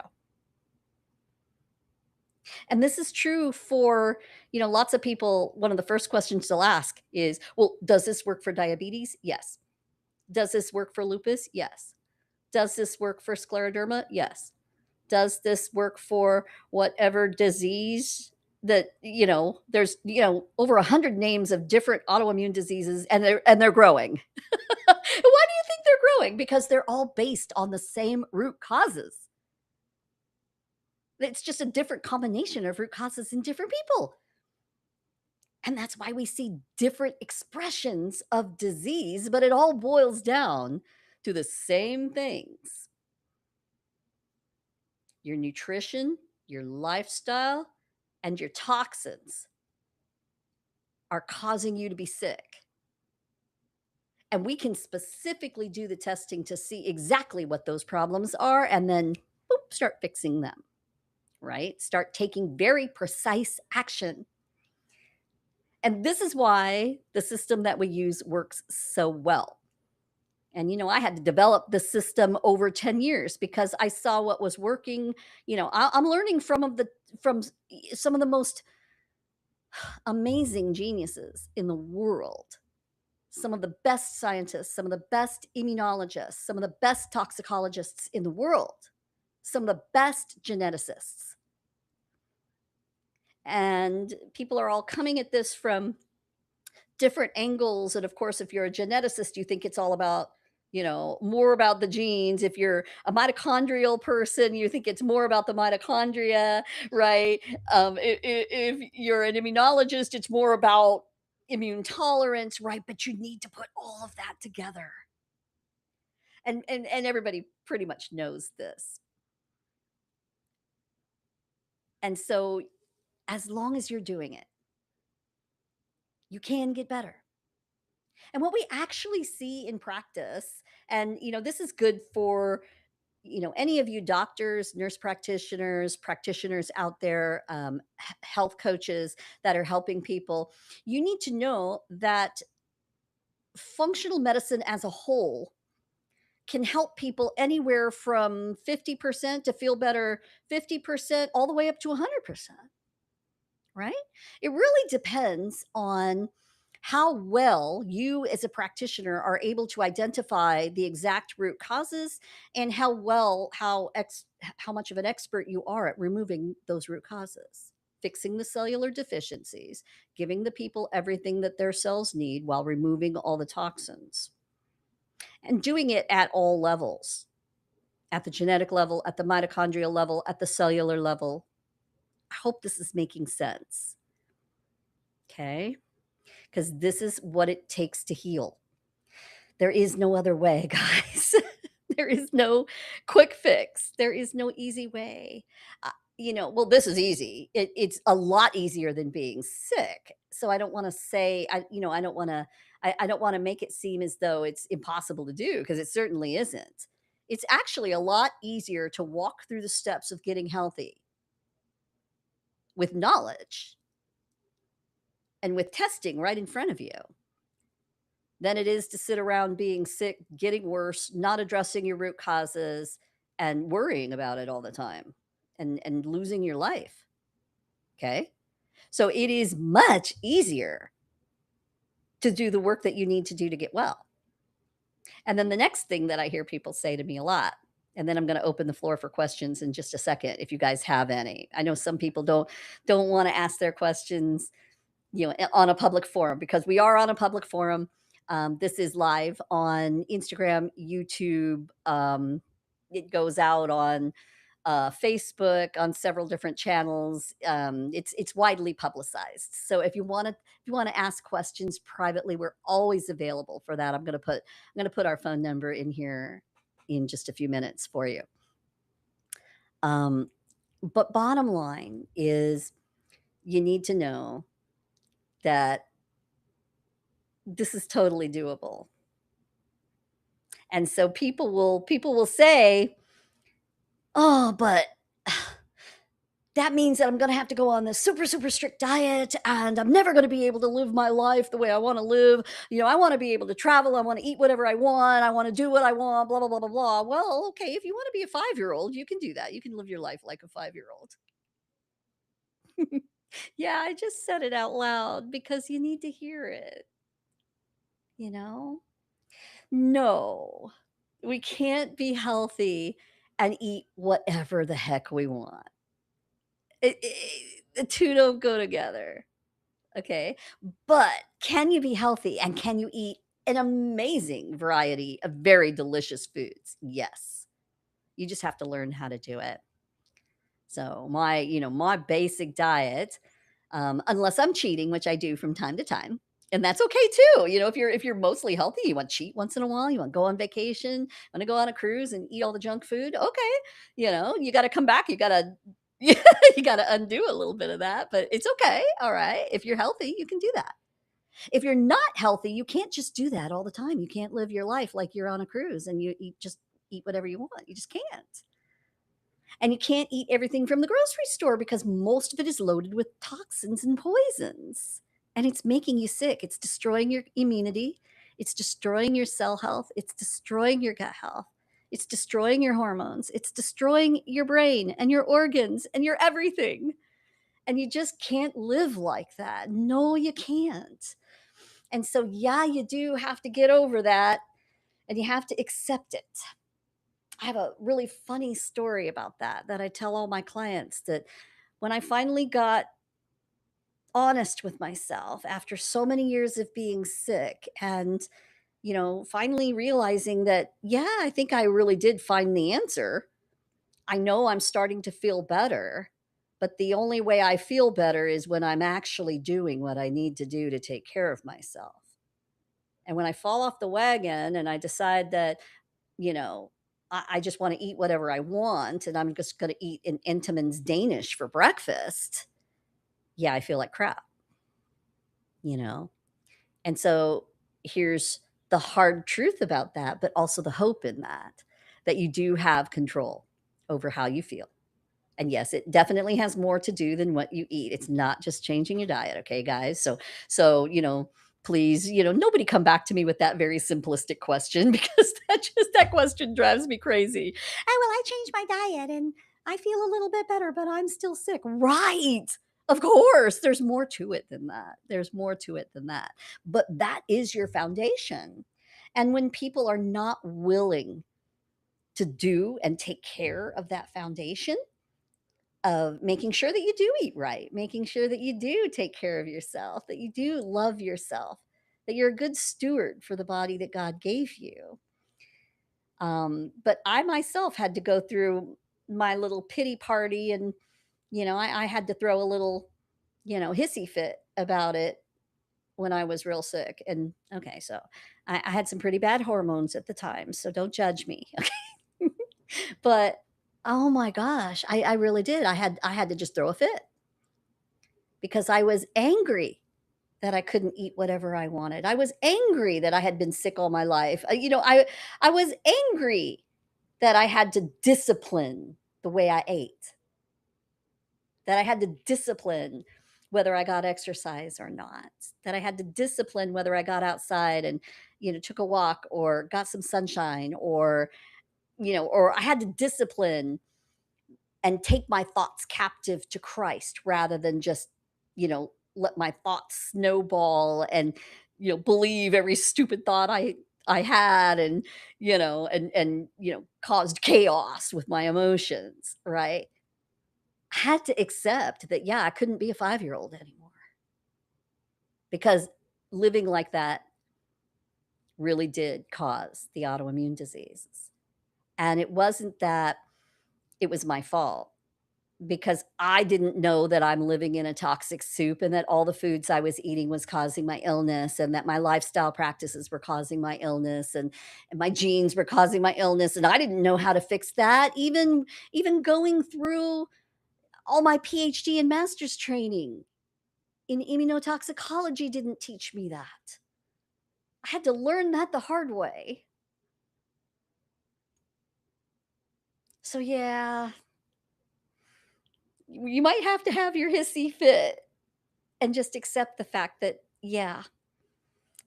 And this is true for, lots of people. One of the first questions they'll ask is, well, does this work for diabetes? Yes. Does this work for lupus? Yes. Does this work for scleroderma? Yes. Does this work for whatever disease that, there's, over 100 names of different autoimmune diseases, and they're growing. Why do you think they're doing because they're all based on the same root causes. It's just a different combination of root causes in different people. And that's why we see different expressions of disease, but it all boils down to the same things: your nutrition, your lifestyle, and your toxins are causing you to be sick. And we can specifically do the testing to see exactly what those problems are and then boop, start fixing them, right? Start taking very precise action. And this is why the system that we use works so well. And, I had to develop the system over 10 years because I saw what was working. I'm learning some of the most amazing geniuses in the world, some of the best scientists, some of the best immunologists, some of the best toxicologists in the world, some of the best geneticists. And people are all coming at this from different angles. And of course, if you're a geneticist, you think it's all about, more about the genes. If you're a mitochondrial person, you think it's more about the mitochondria, right? If you're an immunologist, it's more about immune tolerance, right? But you need to put all of that together. And everybody pretty much knows this. And so as long as you're doing it, you can get better. And what we actually see in practice, and this is good for any of you doctors, nurse practitioners out there, health coaches that are helping people. You need to know that functional medicine as a whole can help people anywhere from 50% to feel better 50% all the way up to 100%, right? It really depends on how well you as a practitioner are able to identify the exact root causes and how much of an expert you are at removing those root causes, fixing the cellular deficiencies, giving the people everything that their cells need while removing all the toxins, and doing it at all levels, at the genetic level, at the mitochondrial level, at the cellular level. I hope this is making sense. Okay? Because this is what it takes to heal. There is no other way, guys. There is no quick fix. There is no easy way. Well, this is easy. It's a lot easier than being sick. So I don't want to say, I don't want to, I don't want to make it seem as though it's impossible to do because it certainly isn't. It's actually a lot easier to walk through the steps of getting healthy with knowledge and with testing right in front of you than it is to sit around being sick, getting worse, not addressing your root causes, and worrying about it all the time and losing your life. Okay. So it is much easier to do the work that you need to do to get well. And then the next thing that I hear people say to me a lot, and then I'm going to open the floor for questions in just a second if you guys have any. I know some people don't want to ask their questions, on a public forum because we are on a public forum. This is live on Instagram, YouTube. It goes out on Facebook, on several different channels. It's widely publicized. So if you want to ask questions privately, we're always available for that. I'm gonna put our phone number in here in just a few minutes for you. Um, but bottom line is, you need to know that this is totally doable. And so people will say, "Oh, but that means that I'm gonna have to go on this super, super strict diet, and I'm never gonna be able to live my life the way I wanna live. I wanna be able to travel, I wanna eat whatever I want, I wanna do what I want, blah, blah, blah, blah, blah." Well, okay, if you wanna be a 5-year-old, you can do that. You can live your life like a 5-year-old. Yeah, I just said it out loud because you need to hear it, you know? No, we can't be healthy and eat whatever the heck we want. The two don't go together, okay? But can you be healthy and can you eat an amazing variety of very delicious foods. Yes. You just have to learn how to do it. So my basic diet, unless I'm cheating, which I do from time to time, and that's okay too. If you're mostly healthy, you want to cheat once in a while, you want to go on vacation, want to go on a cruise and eat all the junk food. Okay, you got to come back. You got to you got to undo a little bit of that, but it's okay. All right, if you're healthy, you can do that. If you're not healthy, you can't just do that all the time. You can't live your life like you're on a cruise and eat whatever you want. You just can't. And you can't eat everything from the grocery store because most of it is loaded with toxins and poisons. And it's making you sick. It's destroying your immunity. It's destroying your cell health. It's destroying your gut health. It's destroying your hormones. It's destroying your brain and your organs and your everything. And you just can't live like that. No, you can't. And so, yeah, you do have to get over that and you have to accept it. I have a really funny story about that I tell all my clients that when I finally got honest with myself after so many years of being sick and finally realizing that yeah, I think I really did find the answer. I know I'm starting to feel better, but the only way I feel better is when I'm actually doing what I need to do to take care of myself. And when I fall off the wagon and I decide that you know, I just want to eat whatever I want and I'm just going to eat an Entenmann's Danish for breakfast. Yeah, I feel like crap, you know? And so here's the hard truth about that, but also the hope in that you do have control over how you feel. And yes, it definitely has more to do than what you eat. It's not just changing your diet, okay, guys? So, please, nobody come back to me with that very simplistic question because that question drives me crazy. Oh, well, I changed my diet and I feel a little bit better, but I'm still sick. Right. Of course, there's more to it than that. There's more to it than that. But that is your foundation. And when people are not willing to do and take care of that foundation, of making sure that you do eat right, making sure that you do take care of yourself, that you do love yourself, that you're a good steward for the body that God gave you. But I myself had to go through my little pity party, and I had to throw a little, hissy fit about it when I was real sick. And okay, so I had some pretty bad hormones at the time, so don't judge me. But oh my gosh, I really did. I had to just throw a fit because I was angry that I couldn't eat whatever I wanted. I was angry that I had been sick all my life. I was angry that I had to discipline the way I ate, that I had to discipline whether I got exercise or not, that I had to discipline whether I got outside and took a walk or got some sunshine or I had to discipline and take my thoughts captive to Christ rather than just, let my thoughts snowball and, believe every stupid thought I had and, caused chaos with my emotions, right? I had to accept that, yeah, I couldn't be a 5-year-old anymore because living like that really did cause the autoimmune diseases. And it wasn't that it was my fault. Because I didn't know that I'm living in a toxic soup and that all the foods I was eating was causing my illness and that my lifestyle practices were causing my illness and my genes were causing my illness and I didn't know how to fix that even going through all my PhD and master's training in immunotoxicology didn't teach me that. I had to learn that the hard way. So yeah, you might have to have your hissy fit and just accept the fact that yeah,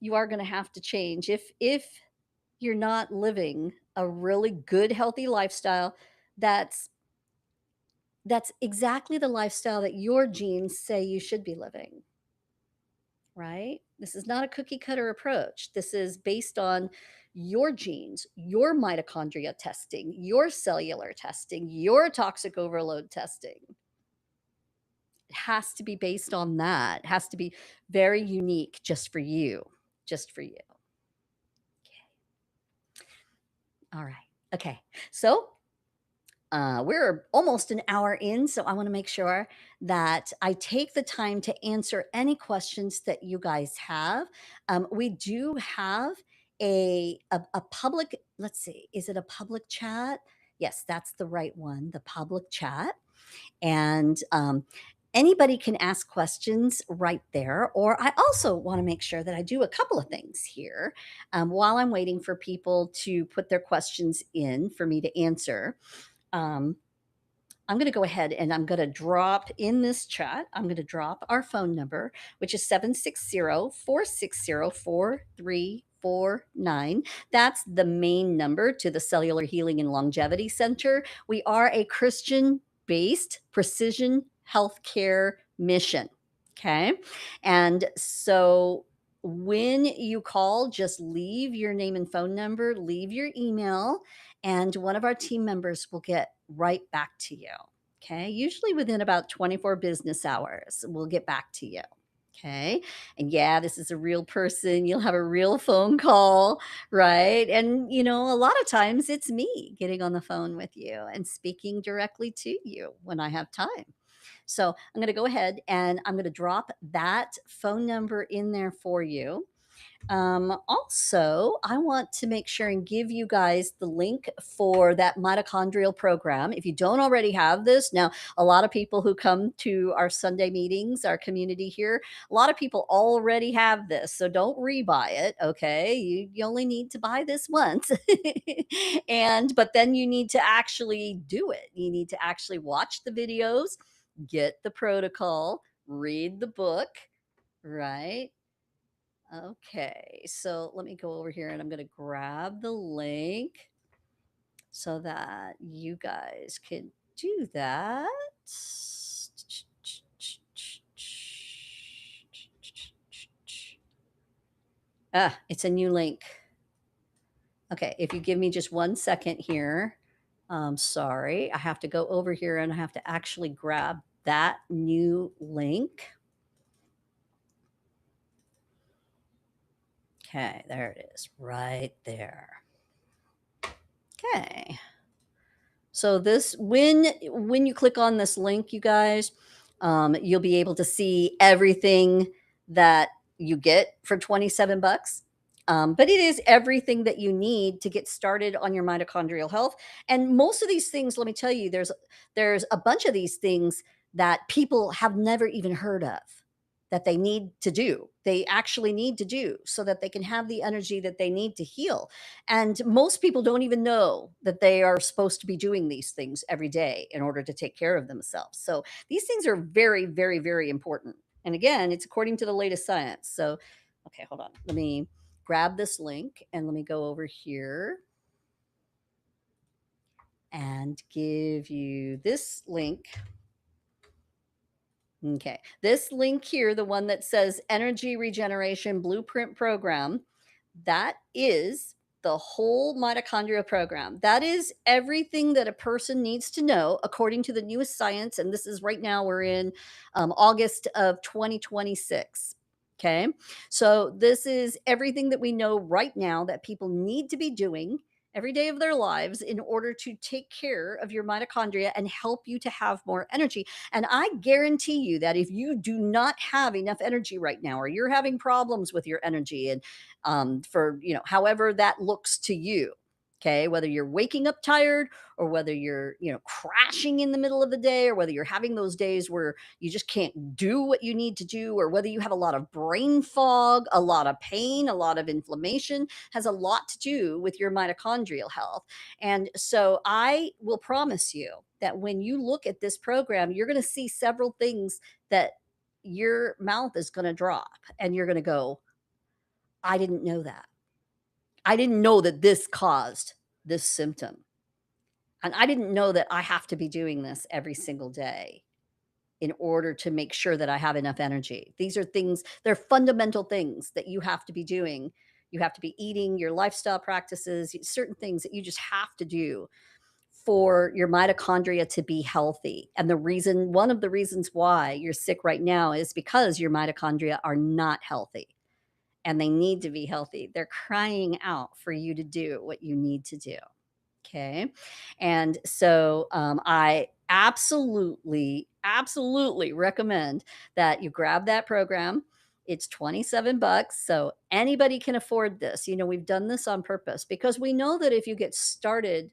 you are gonna have to change. If you're not living a really good, healthy lifestyle, that's that's exactly the lifestyle that your genes say you should be living, right? This is not a cookie cutter approach. This is based on your genes, your mitochondria testing, your cellular testing, your toxic overload testing. It has to be based on that. It has to be very unique just for you, just for you. All right. Okay. So we're almost an hour in, so I want to make sure that I take the time to answer any questions that you guys have. We do have a public. Let's see, is it a public chat? Yes, that's the right one. The public chat, and anybody can ask questions right there. Or I also want to make sure that I do a couple of things here while I'm waiting for people to put their questions in for me to answer. Um, I'm going to go ahead and I'm going to drop in this chat, I'm going to drop our phone number, which is 760-460-4349. That's the main number to the Cellular Healing and Longevity Center. We are a Christian based precision healthcare mission. Okay. And so when you call, just leave your name and phone number, leave your email, and one of our team members will get right back to you. Okay. Usually within about 24 business hours, we'll get back to you. Okay. And yeah, this is a real person. You'll have a real phone call, right? And, a lot of times it's me getting on the phone with you and speaking directly to you when I have time. So I'm going to go ahead and I'm going to drop that phone number in there for you. Also, I want to make sure and give you guys the link for that mitochondrial program. If you don't already have this, now a lot of people who come to our Sunday meetings, our community here, a lot of people already have this. So don't rebuy it. Okay. You only need to buy this once. But then you need to actually do it. You need to actually watch the videos, get the protocol, read the book, right? Okay, so let me go over here and I'm going to grab the link so that you guys can do that. It's a new link. Okay, if you give me just 1 second here, sorry, I have to go over here and I have to actually grab that new link. Okay, there it is, right there. Okay. So this when you click on this link, you guys, you'll be able to see everything that you get for 27 bucks. But it is everything that you need to get started on your mitochondrial health. And most of these things, let me tell you, there's a bunch of these things that people have never even heard of that they need to do. They actually need to do so that they can have the energy that they need to heal. And most people don't even know that they are supposed to be doing these things every day in order to take care of themselves. So these things are very, very, very important. And again, it's according to the latest science. So, okay, hold on. Let me grab this link and let me go over here and give you this link. Okay. This link here, the one that says Energy Regeneration Blueprint Program, that is the whole mitochondrial program. That is everything that a person needs to know according to the newest science. And this is right now, we're in August of 2026. Okay. So this is everything that we know right now that people need to be doing every day of their lives in order to take care of your mitochondria and help you to have more energy. And I guarantee you that if you do not have enough energy right now, or you're having problems with your energy, and for however that looks to you, okay, whether you're waking up tired or whether you're crashing in the middle of the day, or whether you're having those days where you just can't do what you need to do, or whether you have a lot of brain fog, a lot of pain, a lot of inflammation, has a lot to do with your mitochondrial health. And so I will promise you that when you look at this program, you're going to see several things that your mouth is going to drop and you're going to go, I didn't know that. I didn't know that this caused this symptom. And I didn't know that I have to be doing this every single day in order to make sure that I have enough energy. These are things, they're fundamental things that you have to be doing. You have to be eating, your lifestyle practices, certain things that you just have to do for your mitochondria to be healthy. And one of the reasons why you're sick right now is because your mitochondria are not healthy and they need to be healthy. They're crying out for you to do what you need to do. Okay. And so I absolutely, absolutely recommend that you grab that program. It's 27 bucks. So anybody can afford this. We've done this on purpose because we know that if you get started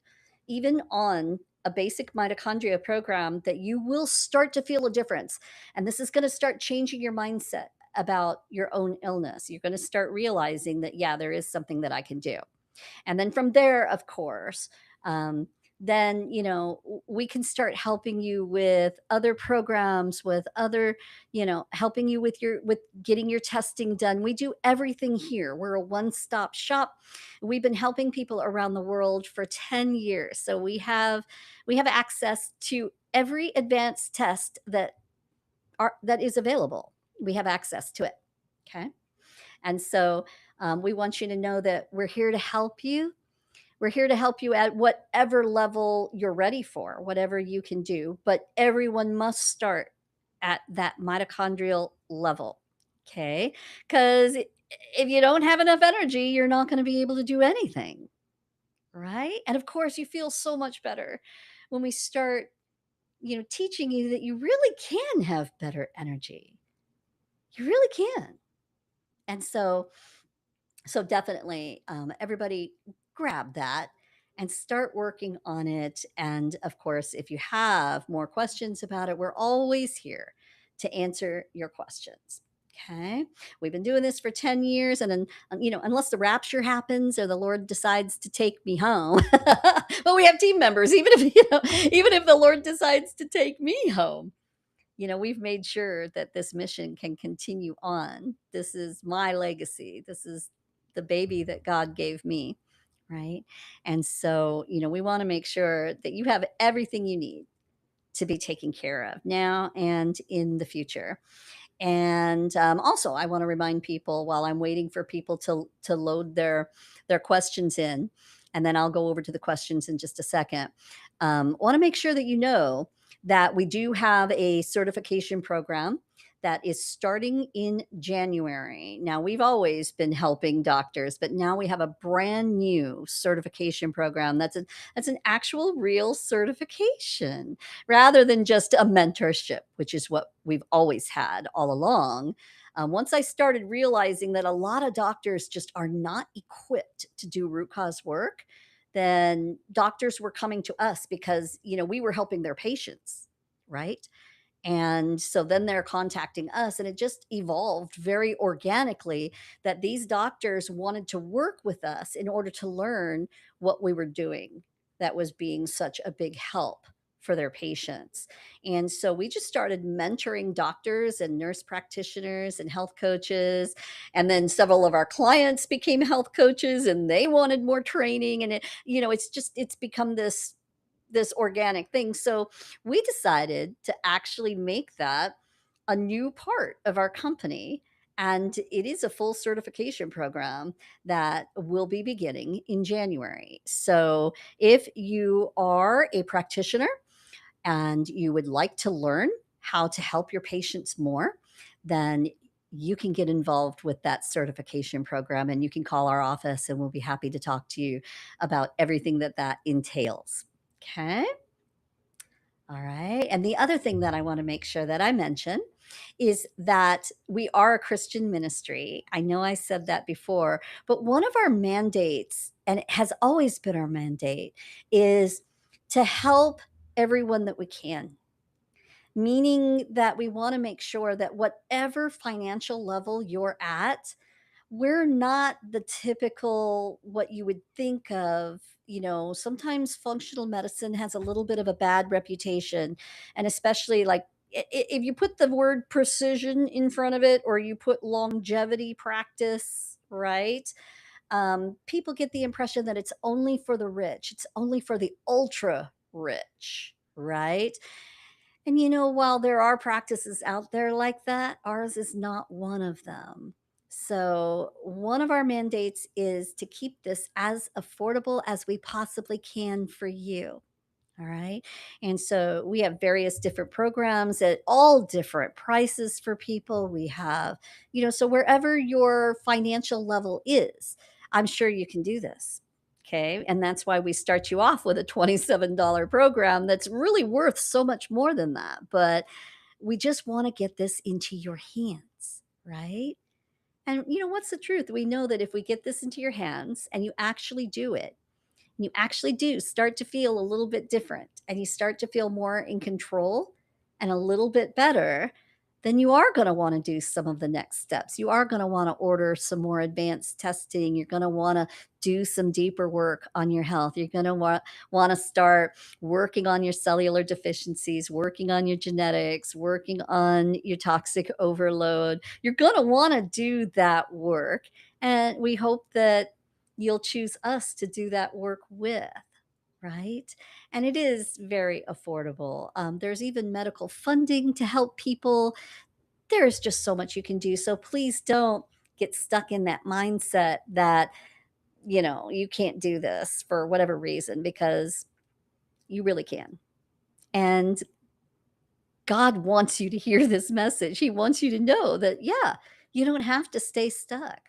even on a basic mitochondria program, that you will start to feel a difference. And this is going to start changing your mindset about your own illness. You're going to start realizing that, yeah, there is something that I can do. And then from there, of course, um, then we can start helping you with other programs, with other, helping you with getting your testing done. We do everything here. We're a one-stop shop. We've been helping people around the world for 10 years. So we have access to every advanced test that is available. We have access to it. Okay. And so we want you to know that we're here to help you. We're here to help you at whatever level you're ready for, whatever you can do. But everyone must start at that mitochondrial level. Okay. Because if you don't have enough energy, you're not going to be able to do anything. Right. And of course, you feel so much better when we start, teaching you that you really can have better energy. You really can. And so definitely, everybody grab that and start working on it. And of course, if you have more questions about it, we're always here to answer your questions. Okay. We've been doing this for 10 years. And then, unless the rapture happens or the Lord decides to take me home, but we have team members, even if the Lord decides to take me home, we've made sure that this mission can continue on. This is my legacy. This is the baby that God gave me, right? And so, we want to make sure that you have everything you need to be taken care of now and in the future. And also, I want to remind people while I'm waiting for people to load their questions in, and then I'll go over to the questions in just a second. Want to make sure that you know that we do have a certification program that is starting in January. Now, we've always been helping doctors, but now we have a brand new certification program that's an actual real certification rather than just a mentorship, which is what we've always had all along. Once I started realizing that a lot of doctors just are not equipped to do root cause work, then doctors were coming to us because, we were helping their patients, right? And so then they're contacting us, and it just evolved very organically that these doctors wanted to work with us in order to learn what we were doing that was being such a big help for their patients. And so we just started mentoring doctors and nurse practitioners and health coaches. And then several of our clients became health coaches and they wanted more training. And it's become this organic thing. So we decided to actually make that a new part of our company. And it is a full certification program that will be beginning in January. So if you are a practitioner and you would like to learn how to help your patients more, then you can get involved with that certification program and you can call our office and we'll be happy to talk to you about everything that entails. Okay. All right. And the other thing that I want to make sure that I mention is that we are a Christian ministry. I know I said that before, but one of our mandates, and it has always been our mandate, is to help everyone that we can, meaning that we want to make sure that whatever financial level you're at, we're not the typical what you would think of. Sometimes functional medicine has a little bit of a bad reputation, and especially like if you put the word precision in front of it or you put longevity practice, right? People get the impression that it's only for the rich, it's only for the ultra rich, right? And while there are practices out there like that, ours is not one of them. So, one of our mandates is to keep this as affordable as we possibly can for you. All right. And so we have various different programs at all different prices for people. We have, so wherever your financial level is, I'm sure you can do this. Okay. And that's why we start you off with a $27 program that's really worth so much more than that. But we just want to get this into your hands, right? And what's the truth? We know that if we get this into your hands and you actually do it, you actually do start to feel a little bit different and you start to feel more in control and a little bit better, then you are going to want to do some of the next steps. You are going to want to order some more advanced testing. You're going to want to do some deeper work on your health. You're going to want to start working on your cellular deficiencies, working on your genetics, working on your toxic overload. You're going to want to do that work. And we hope that you'll choose us to do that work with, right? And it is very affordable. There's even medical funding to help people. There's just so much you can do. So please don't get stuck in that mindset that, you can't do this for whatever reason, because you really can. And God wants you to hear this message. He wants you to know that, yeah, you don't have to stay stuck.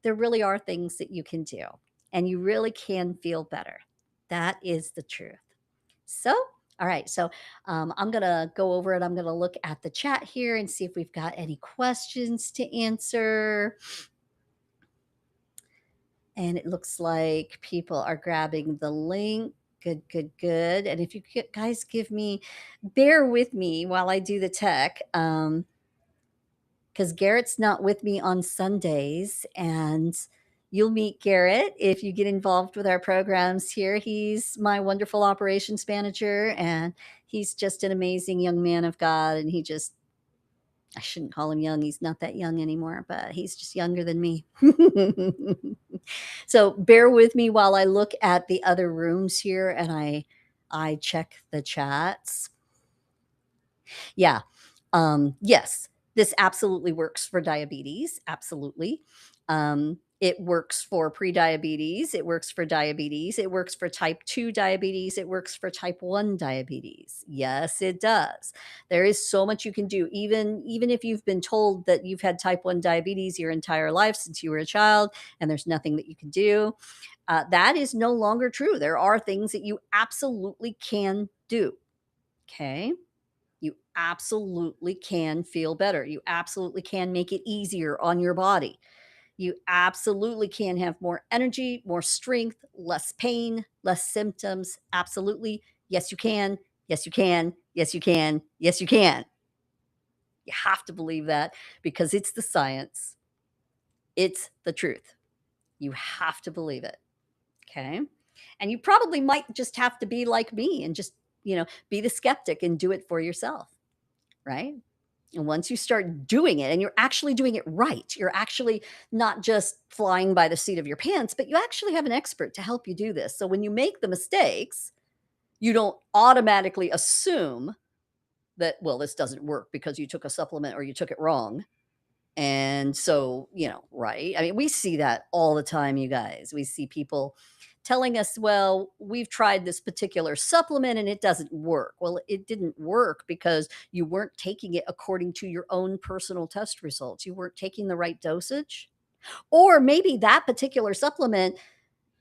There really are things that you can do, and you really can feel better. That is the truth. So, all right. So, I'm going to go over it. I'm going to look at the chat here and see if we've got any questions to answer. And it looks like people are grabbing the link. Good, good, good. And if you guys bear with me while I do the tech. Because Garrett's not with me on Sundays. And you'll meet Garrett if you get involved with our programs here. He's my wonderful operations manager, and he's just an amazing young man of God. And I shouldn't call him young. He's not that young anymore, but he's just younger than me. So bear with me while I look at the other rooms here and I check the chats. Yeah. Yes, this absolutely works for diabetes. Absolutely. It works for prediabetes. It works for diabetes. It works for type 2 diabetes. It works for type 1 diabetes. Yes, it does. There is so much you can do. Even if you've been told that you've had type 1 diabetes your entire life since you were a child and there's nothing that you can do, that is no longer true. There are things that you absolutely can do. Okay. You absolutely can feel better. You absolutely can make it easier on your body. You absolutely can have more energy, more strength, less pain, less symptoms. Absolutely. Yes, you can. Yes, you can. Yes, you can. Yes, you can. You have to believe that because it's the science, it's the truth. You have to believe it. Okay. And you probably might just have to be like me and just, be the skeptic and do it for yourself. Right. And once you start doing it and you're actually doing it right, you're actually not just flying by the seat of your pants, but you actually have an expert to help you do this. So when you make the mistakes, you don't automatically assume that, well, this doesn't work because you took a supplement or you took it wrong. And so, right? I mean, we see that all the time, you guys. We see people telling us, well, we've tried this particular supplement and it doesn't work. Well, it didn't work because you weren't taking it according to your own personal test results. You weren't taking the right dosage. Or maybe that particular supplement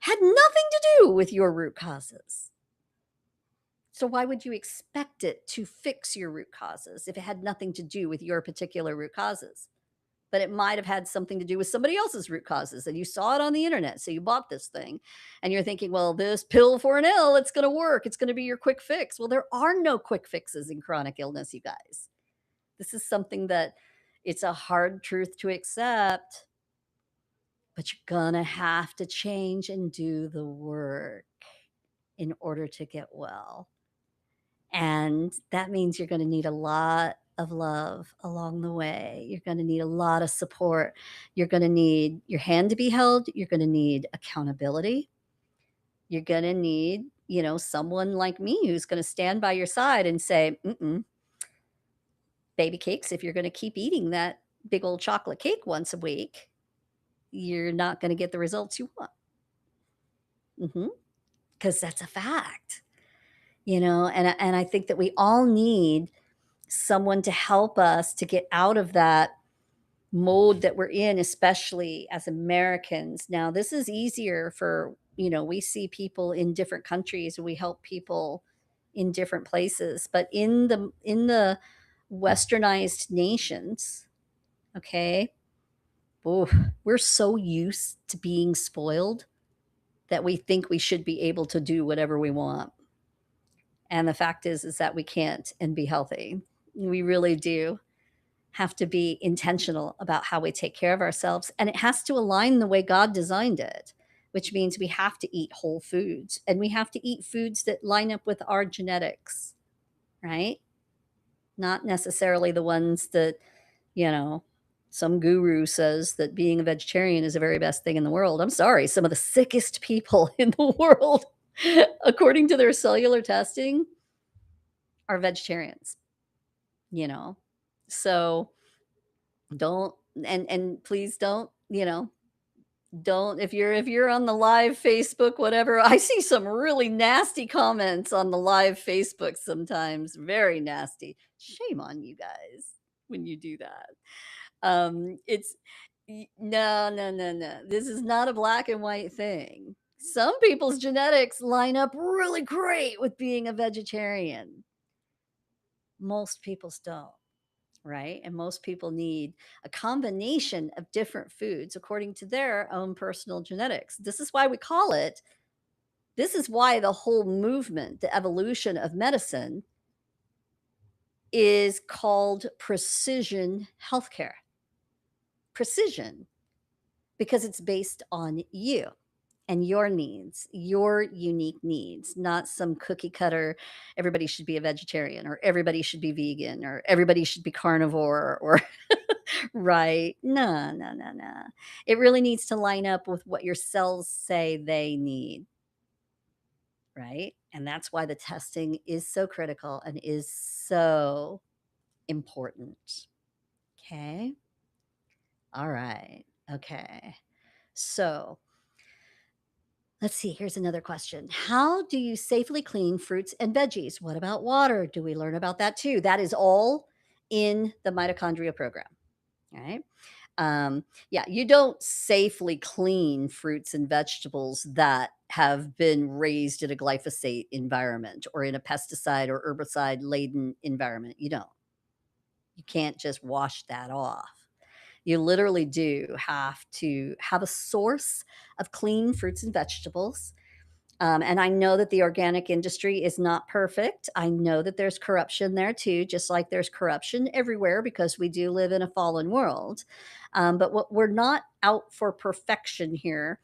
had nothing to do with your root causes. So why would you expect it to fix your root causes if it had nothing to do with your particular root causes? But it might have had something to do with somebody else's root causes and you saw it on the internet. So you bought this thing and you're thinking, well, this pill for an ill, it's going to work. It's going to be your quick fix. Well, there are no quick fixes in chronic illness, you guys. This is something that it's a hard truth to accept, but you're going to have to change and do the work in order to get well. And that means you're going to need a lot of love along the way. You're going to need a lot of support. You're going to need your hand to be held. You're going to need accountability. You're going to need, someone like me who's going to stand by your side and say, baby cakes, if you're going to keep eating that big old chocolate cake once a week, you're not going to get the results you want. Because that's a fact, and I think that we all need someone to help us to get out of that mode that we're in, especially as Americans. Now, this is easier for we see people in different countries, we help people in different places, but in the westernized nations, okay, ooh, we're so used to being spoiled that we think we should be able to do whatever we want. And the fact is that we can't and be healthy. We really do have to be intentional about how we take care of ourselves, and it has to align the way God designed it, which means we have to eat whole foods and we have to eat foods that line up with our genetics, right? Not necessarily the ones that, you know, some guru says that being a vegetarian is the very best thing in the world. I'm sorry, some of the sickest people in the world, according to their cellular testing, are vegetarians, you know? So don't, and please don't, don't, if you're on the live Facebook, whatever, I see some really nasty comments on the live Facebook sometimes, very nasty. Shame on you guys when you do that. It's no, no, no, no. This is not a black and white thing. Some people's genetics line up really great with being a vegetarian. Most people's don't, right? And most people need a combination of different foods according to their own personal genetics. This is why the whole movement, the evolution of medicine, is called precision healthcare. Precision, because it's based on you and your needs, your unique needs, not some cookie cutter, everybody should be a vegetarian or everybody should be vegan or everybody should be carnivore or right. No, no, no, no. It really needs to line up with what your cells say they need, right? And that's why the testing is so critical and is so important. Okay. All right. Okay. So let's see. Here's another question. How do you safely clean fruits and veggies? What about water? Do we learn about that too? That is all in the mitochondria program. All right. Yeah, you don't safely clean fruits and vegetables that have been raised in a glyphosate environment or in a pesticide or herbicide laden environment. You don't. You can't just wash that off. You literally do have to have a source of clean fruits and vegetables. And I know that the organic industry is not perfect. I know that there's corruption there too, just like there's corruption everywhere because we do live in a fallen world. But what we're not out for perfection here.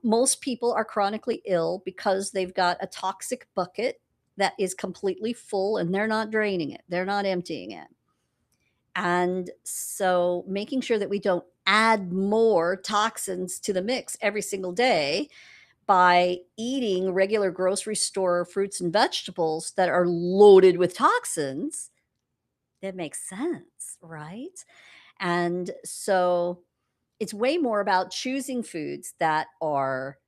Most people are chronically ill because they've got a toxic bucket that is completely full and they're not draining it, they're not emptying it. And so making sure that we don't add more toxins to the mix every single day by eating regular grocery store fruits and vegetables that are loaded with toxins, that makes sense, right? And so it's way more about choosing foods that are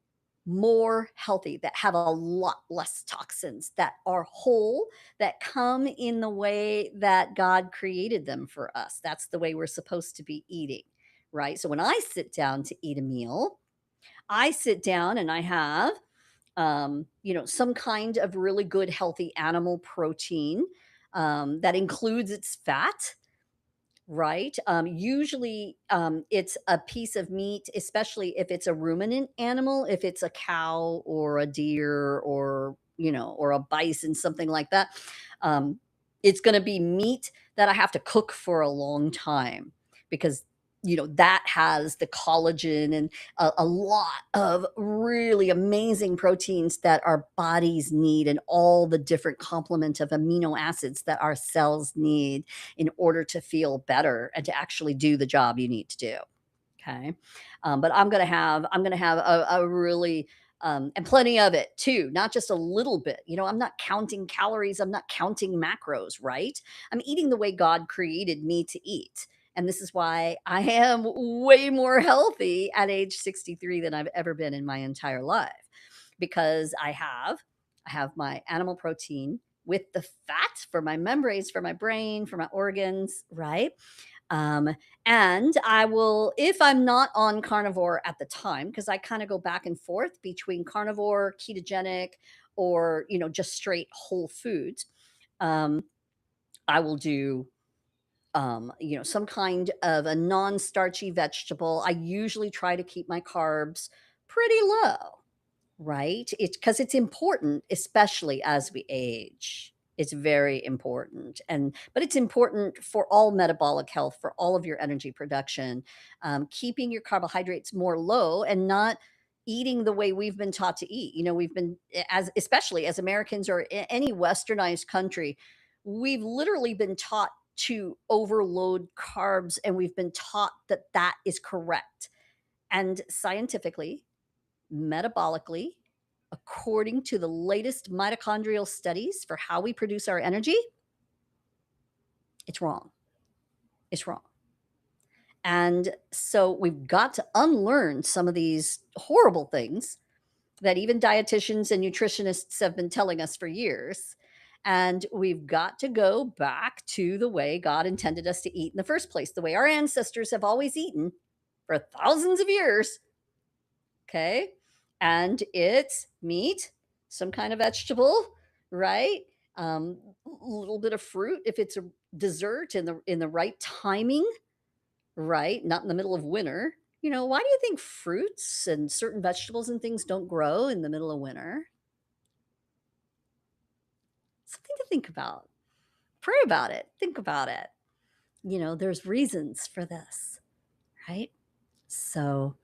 more healthy, that have a lot less toxins, that are whole, that come in the way that God created them for us. That's the way we're supposed to be eating, right? So when I sit down to eat a meal, I sit down and I have some kind of really good healthy animal protein that includes its fat, right? Usually, it's a piece of meat, especially if it's a ruminant animal, if it's a cow or a deer or a bison, something like that. Um, it's going to be meat that I have to cook for a long time because that has the collagen and a lot of really amazing proteins that our bodies need and all the different complement of amino acids that our cells need in order to feel better and to actually do the job you need to do. Okay. But I'm gonna have a really and plenty of it too, not just a little bit. I'm not counting calories, I'm not counting macros, right? I'm eating the way God created me to eat. And this is why I am way more healthy at age 63 than I've ever been in my entire life because I have my animal protein with the fat for my membranes, for my brain, for my organs, right? Um, and I will, if I'm not on carnivore at the time, because I kind of go back and forth between carnivore, ketogenic, or just straight whole foods. Um, I will do some kind of a non-starchy vegetable. I usually try to keep my carbs pretty low, right? It's because it's important, especially as we age. It's very important, but it's important for all metabolic health, for all of your energy production. Keeping your carbohydrates more low and not eating the way we've been taught to eat. We've been as especially as Americans or any westernized country, we've literally been taught to overload carbs, and we've been taught that that is correct. And scientifically, metabolically, according to the latest mitochondrial studies for how we produce our energy, it's wrong. It's wrong. And so we've got to unlearn some of these horrible things that even dietitians and nutritionists have been telling us for years. And we've got to go back to the way God intended us to eat in the first place, the way our ancestors have always eaten for thousands of years. Okay. And it's meat, some kind of vegetable, right? A little bit of fruit if it's a dessert in the right timing, right? Not in the middle of winter. Why do you think fruits and certain vegetables and things don't grow in the middle of winter? Something to think about. Pray about it. Think about it. There's reasons for this, right? So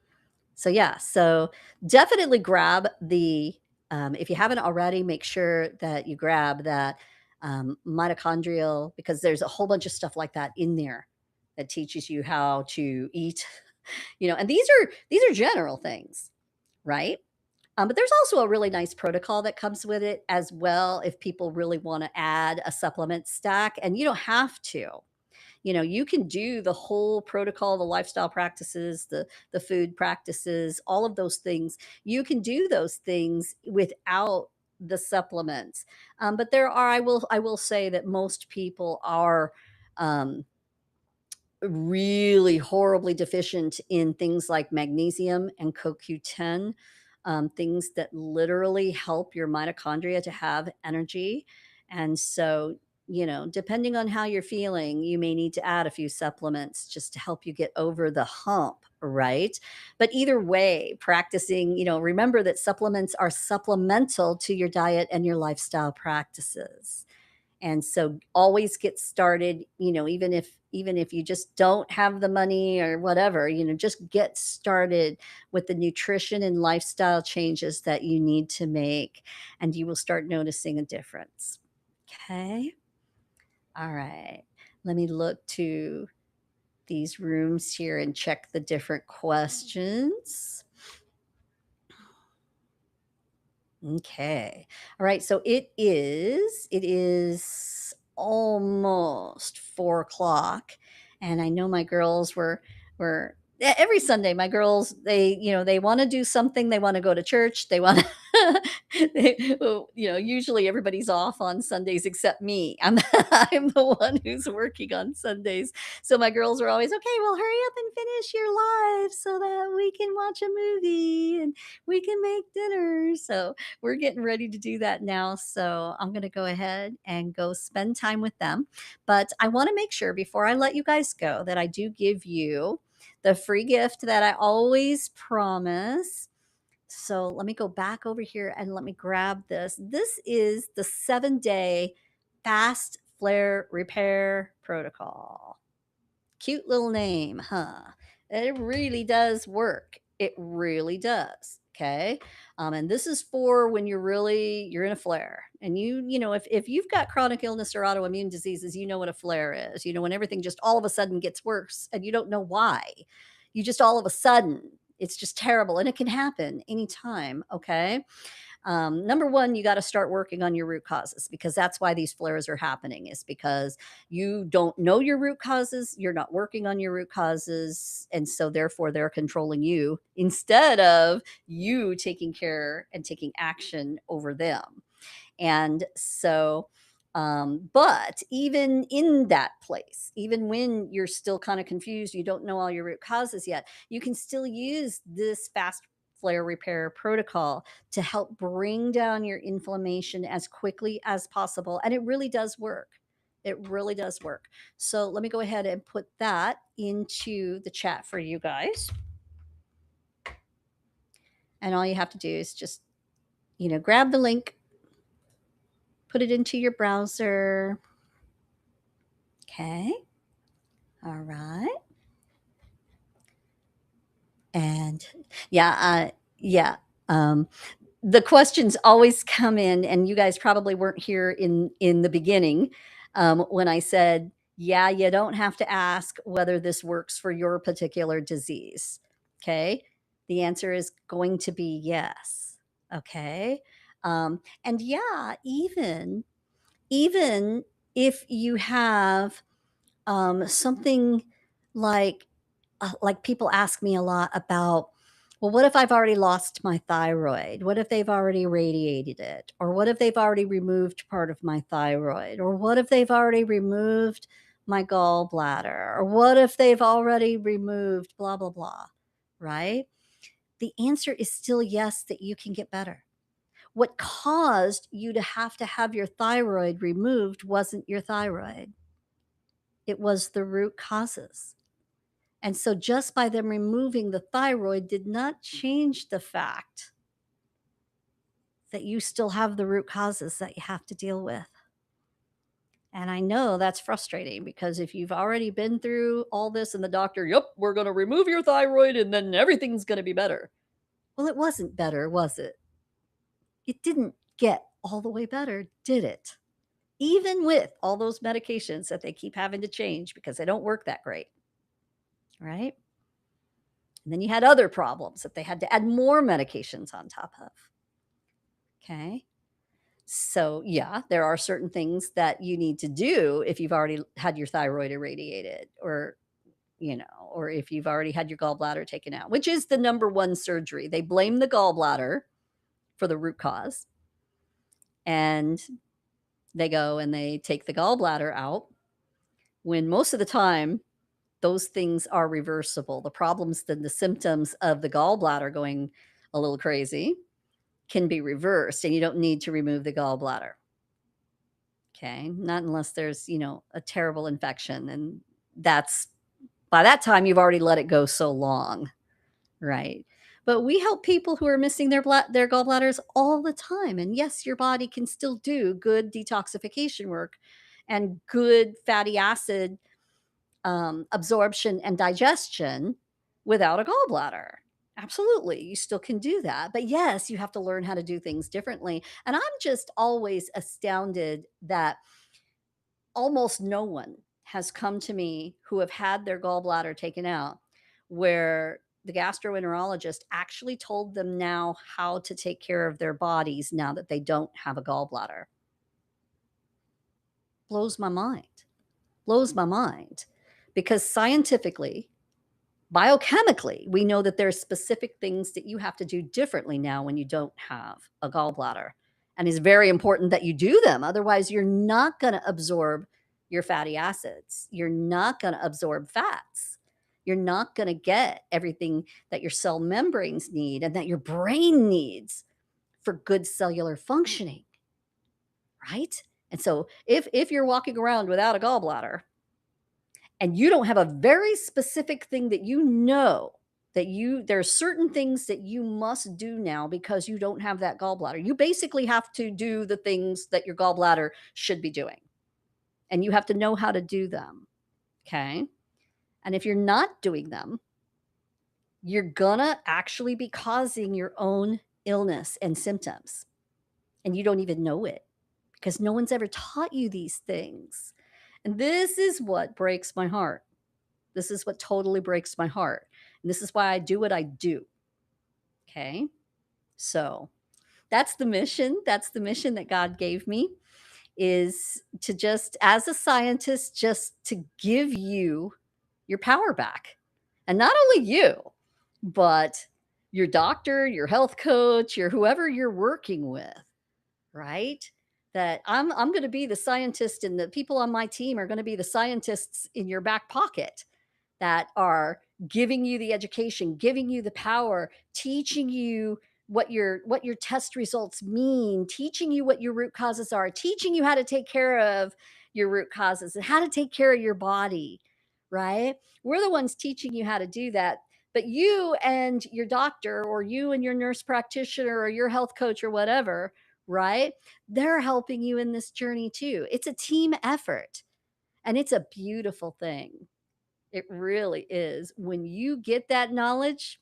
yeah, so definitely grab if you haven't already, make sure that you grab that mitochondrial, because there's a whole bunch of stuff like that in there that teaches you how to eat. And these are general things, right? But there's also a really nice protocol that comes with it as well if people really want to add a supplement stack, and you don't have to. You can do the whole protocol, the lifestyle practices, the food practices, all of those things. You can do those things without the supplements. But I will say that most people are um, really horribly deficient in things like magnesium and CoQ10, things that literally help your mitochondria to have energy. And so, depending on how you're feeling, you may need to add a few supplements just to help you get over the hump, right? But either way, practicing, remember that supplements are supplemental to your diet and your lifestyle practices. And so always get started, even if you just don't have the money or whatever, just get started with the nutrition and lifestyle changes that you need to make, and you will start noticing a difference. Okay. All right. Let me look to these rooms here and check the different questions. Okay. All right. So it is almost 4 o'clock. And I know my girls were every Sunday, my girls, they want to do something. They want to go to church. They want to, usually everybody's off on Sundays except me. I'm the one who's working on Sundays. So my girls are always, okay, well, hurry up and finish your live so that we can watch a movie and we can make dinner. So we're getting ready to do that now. So I'm going to go ahead and go spend time with them. But I want to make sure before I let you guys go that I do give you the free gift that I always promise. So let me go back over here and let me grab this. This is the 7-day fast flare repair protocol. Cute little name, huh? It really does work. It really does. Okay. And this is for when you're in a flare. And if you've got chronic illness or autoimmune diseases, you know what a flare is. When everything just all of a sudden gets worse and you don't know why. You just all of a sudden, it's just terrible. And it can happen anytime. Okay. Number one, you got to start working on your root causes, because that's why these flares are happening, is because you don't know your root causes. You're not working on your root causes. And so therefore they're controlling you instead of you taking care and taking action over them. And so But even in that place, even when you're still kind of confused, you don't know all your root causes yet, you can still use this fast flare repair protocol to help bring down your inflammation as quickly as possible. And it really does work. It really does work. So let me go ahead and put that into the chat for you guys. And all you have to do is just, grab the link, put it into your browser. Okay. All right. And yeah, yeah. Um, the questions always come in, and you guys probably weren't here in the beginning when I said, "Yeah, you don't have to ask whether this works for your particular disease." Okay, the answer is going to be yes. Okay, and yeah, even if you have something like people ask me a lot about, well, what if I've already lost my thyroid? What if they've already radiated it? Or what if they've already removed part of my thyroid? Or what if they've already removed my gallbladder? Or what if they've already removed blah, blah, blah? Right? The answer is still yes, that you can get better. What caused you to have your thyroid removed wasn't your thyroid, it was the root causes. And so just by them removing the thyroid did not change the fact that you still have the root causes that you have to deal with. And I know that's frustrating because if you've already been through all this and the doctor, yep, we're going to remove your thyroid and then everything's going to be better. Well, it wasn't better, was it? It didn't get all the way better, did it? Even with all those medications that they keep having to change because they don't work that great, right? And then you had other problems that they had to add more medications on top of. Okay. So, yeah, there are certain things that you need to do if you've already had your thyroid irradiated or if you've already had your gallbladder taken out, which is the number one surgery. They blame the gallbladder for the root cause. And they go and they take the gallbladder out when most of the time those things are reversible. The problems, the symptoms of the gallbladder going a little crazy can be reversed and you don't need to remove the gallbladder. Okay. Not unless there's, a terrible infection. And that's by that time, you've already let it go so long. Right. But we help people who are missing their gallbladders all the time. And yes, your body can still do good detoxification work and good fatty acid absorption and digestion without a gallbladder. Absolutely. You still can do that. But yes, you have to learn how to do things differently. And I'm just always astounded that almost no one has come to me who have had their gallbladder taken out where the gastroenterologist actually told them now how to take care of their bodies now that they don't have a gallbladder. Blows my mind. Blows my mind. Because scientifically, biochemically, we know that there's specific things that you have to do differently now when you don't have a gallbladder. And it's very important that you do them. Otherwise, you're not going to absorb your fatty acids. You're not going to absorb fats. You're not going to get everything that your cell membranes need and that your brain needs for good cellular functioning. Right? And so if you're walking around without a gallbladder, and you don't have a very specific thing that there are certain things that you must do now because you don't have that gallbladder. You basically have to do the things that your gallbladder should be doing. And you have to know how to do them. Okay? And if you're not doing them, you're gonna actually be causing your own illness and symptoms. And you don't even know it because no one's ever taught you these things. And this is what breaks my heart. This is what totally breaks my heart. And this is why I do what I do. Okay. So that's the mission. That's the mission that God gave me, is to just, as a scientist, just to give you your power back. And not only you, but your doctor, your health coach, your whoever you're working with, right? that I'm going to be the scientist and the people on my team are going to be the scientists in your back pocket that are giving you the education, giving you the power, teaching you what your test results mean, teaching you what your root causes are, teaching you how to take care of your root causes and how to take care of your body, right? We're the ones teaching you how to do that. But you and your doctor or you and your nurse practitioner or your health coach or whatever, right? They're helping you in this journey too. It's a team effort and it's a beautiful thing. It really is. When you get that knowledge,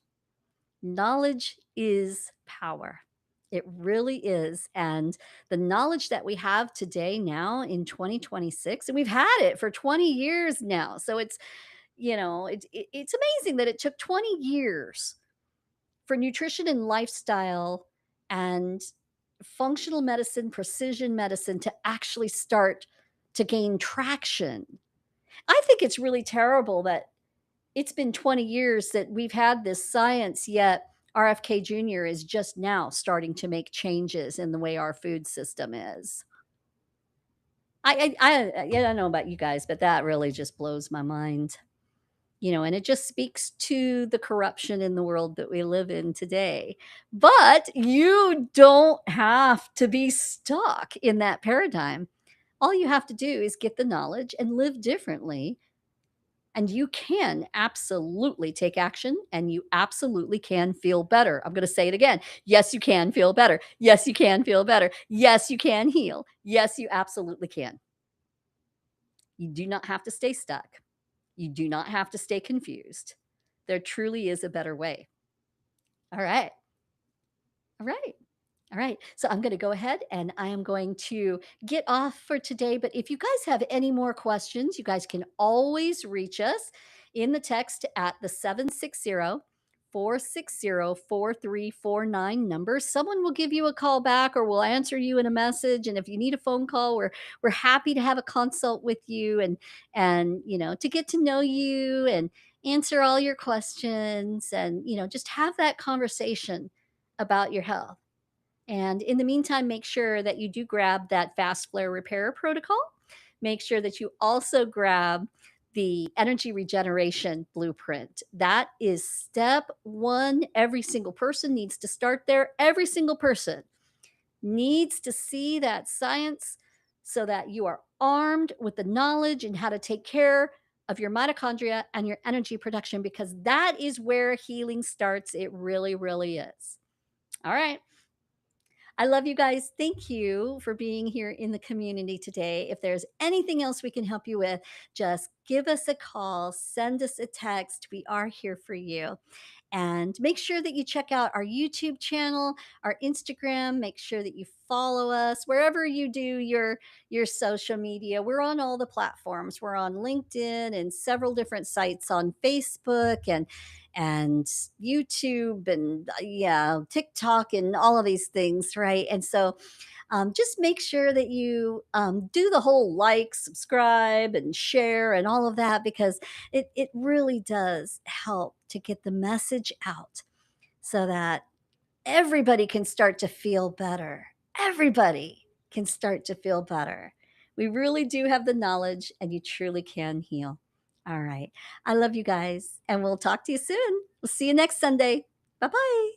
knowledge is power. It really is. And the knowledge that we have today now in 2026, and we've had it for 20 years now. So it's amazing that it took 20 years for nutrition and lifestyle and functional medicine, precision medicine to actually start to gain traction. I think it's really terrible that it's been 20 years that we've had this science, yet RFK Jr. is just now starting to make changes in the way our food system is. Yeah, I don't know about you guys, but that really just blows my mind. And it just speaks to the corruption in the world that we live in today. But you don't have to be stuck in that paradigm. All you have to do is get the knowledge and live differently, and you can absolutely take action and you absolutely can feel better. I'm going to say it again. Yes, you can feel better. Yes, you can feel better. Yes, you can heal. Yes, you absolutely can. You do not have to stay stuck. You do not have to stay confused. There truly is a better way. All right. All right. All right. So I'm going to go ahead and I am going to get off for today. But if you guys have any more questions, you guys can always reach us in the text at the 760-460-4349 number. Someone will give you a call back or will answer you in a message. And if you need a phone call, we're happy to have a consult with you and to get to know you and answer all your questions and just have that conversation about your health. And in the meantime, make sure that you do grab that fast flare repair protocol. Make sure that you also grab the energy regeneration blueprint. That is step one. Every single person needs to start there. Every single person needs to see that science so that you are armed with the knowledge and how to take care of your mitochondria and your energy production, because that is where healing starts. It really, really is. All right. I love you guys. Thank you for being here in the community today. If there's anything else we can help you with, just give us a call, send us a text. We are here for you. And make sure that you check out our YouTube channel, our Instagram. Make sure that you follow us wherever you do your social media. We're on all the platforms. We're on LinkedIn and several different sites on Facebook and YouTube and yeah, TikTok and all of these things, right? And so just make sure that you do the whole like, subscribe, and share and all of that, because it really does help to get the message out so that everybody can start to feel better. Everybody can start to feel better. We really do have the knowledge, and you truly can heal. All right. I love you guys, and we'll talk to you soon. We'll see you next Sunday. Bye bye.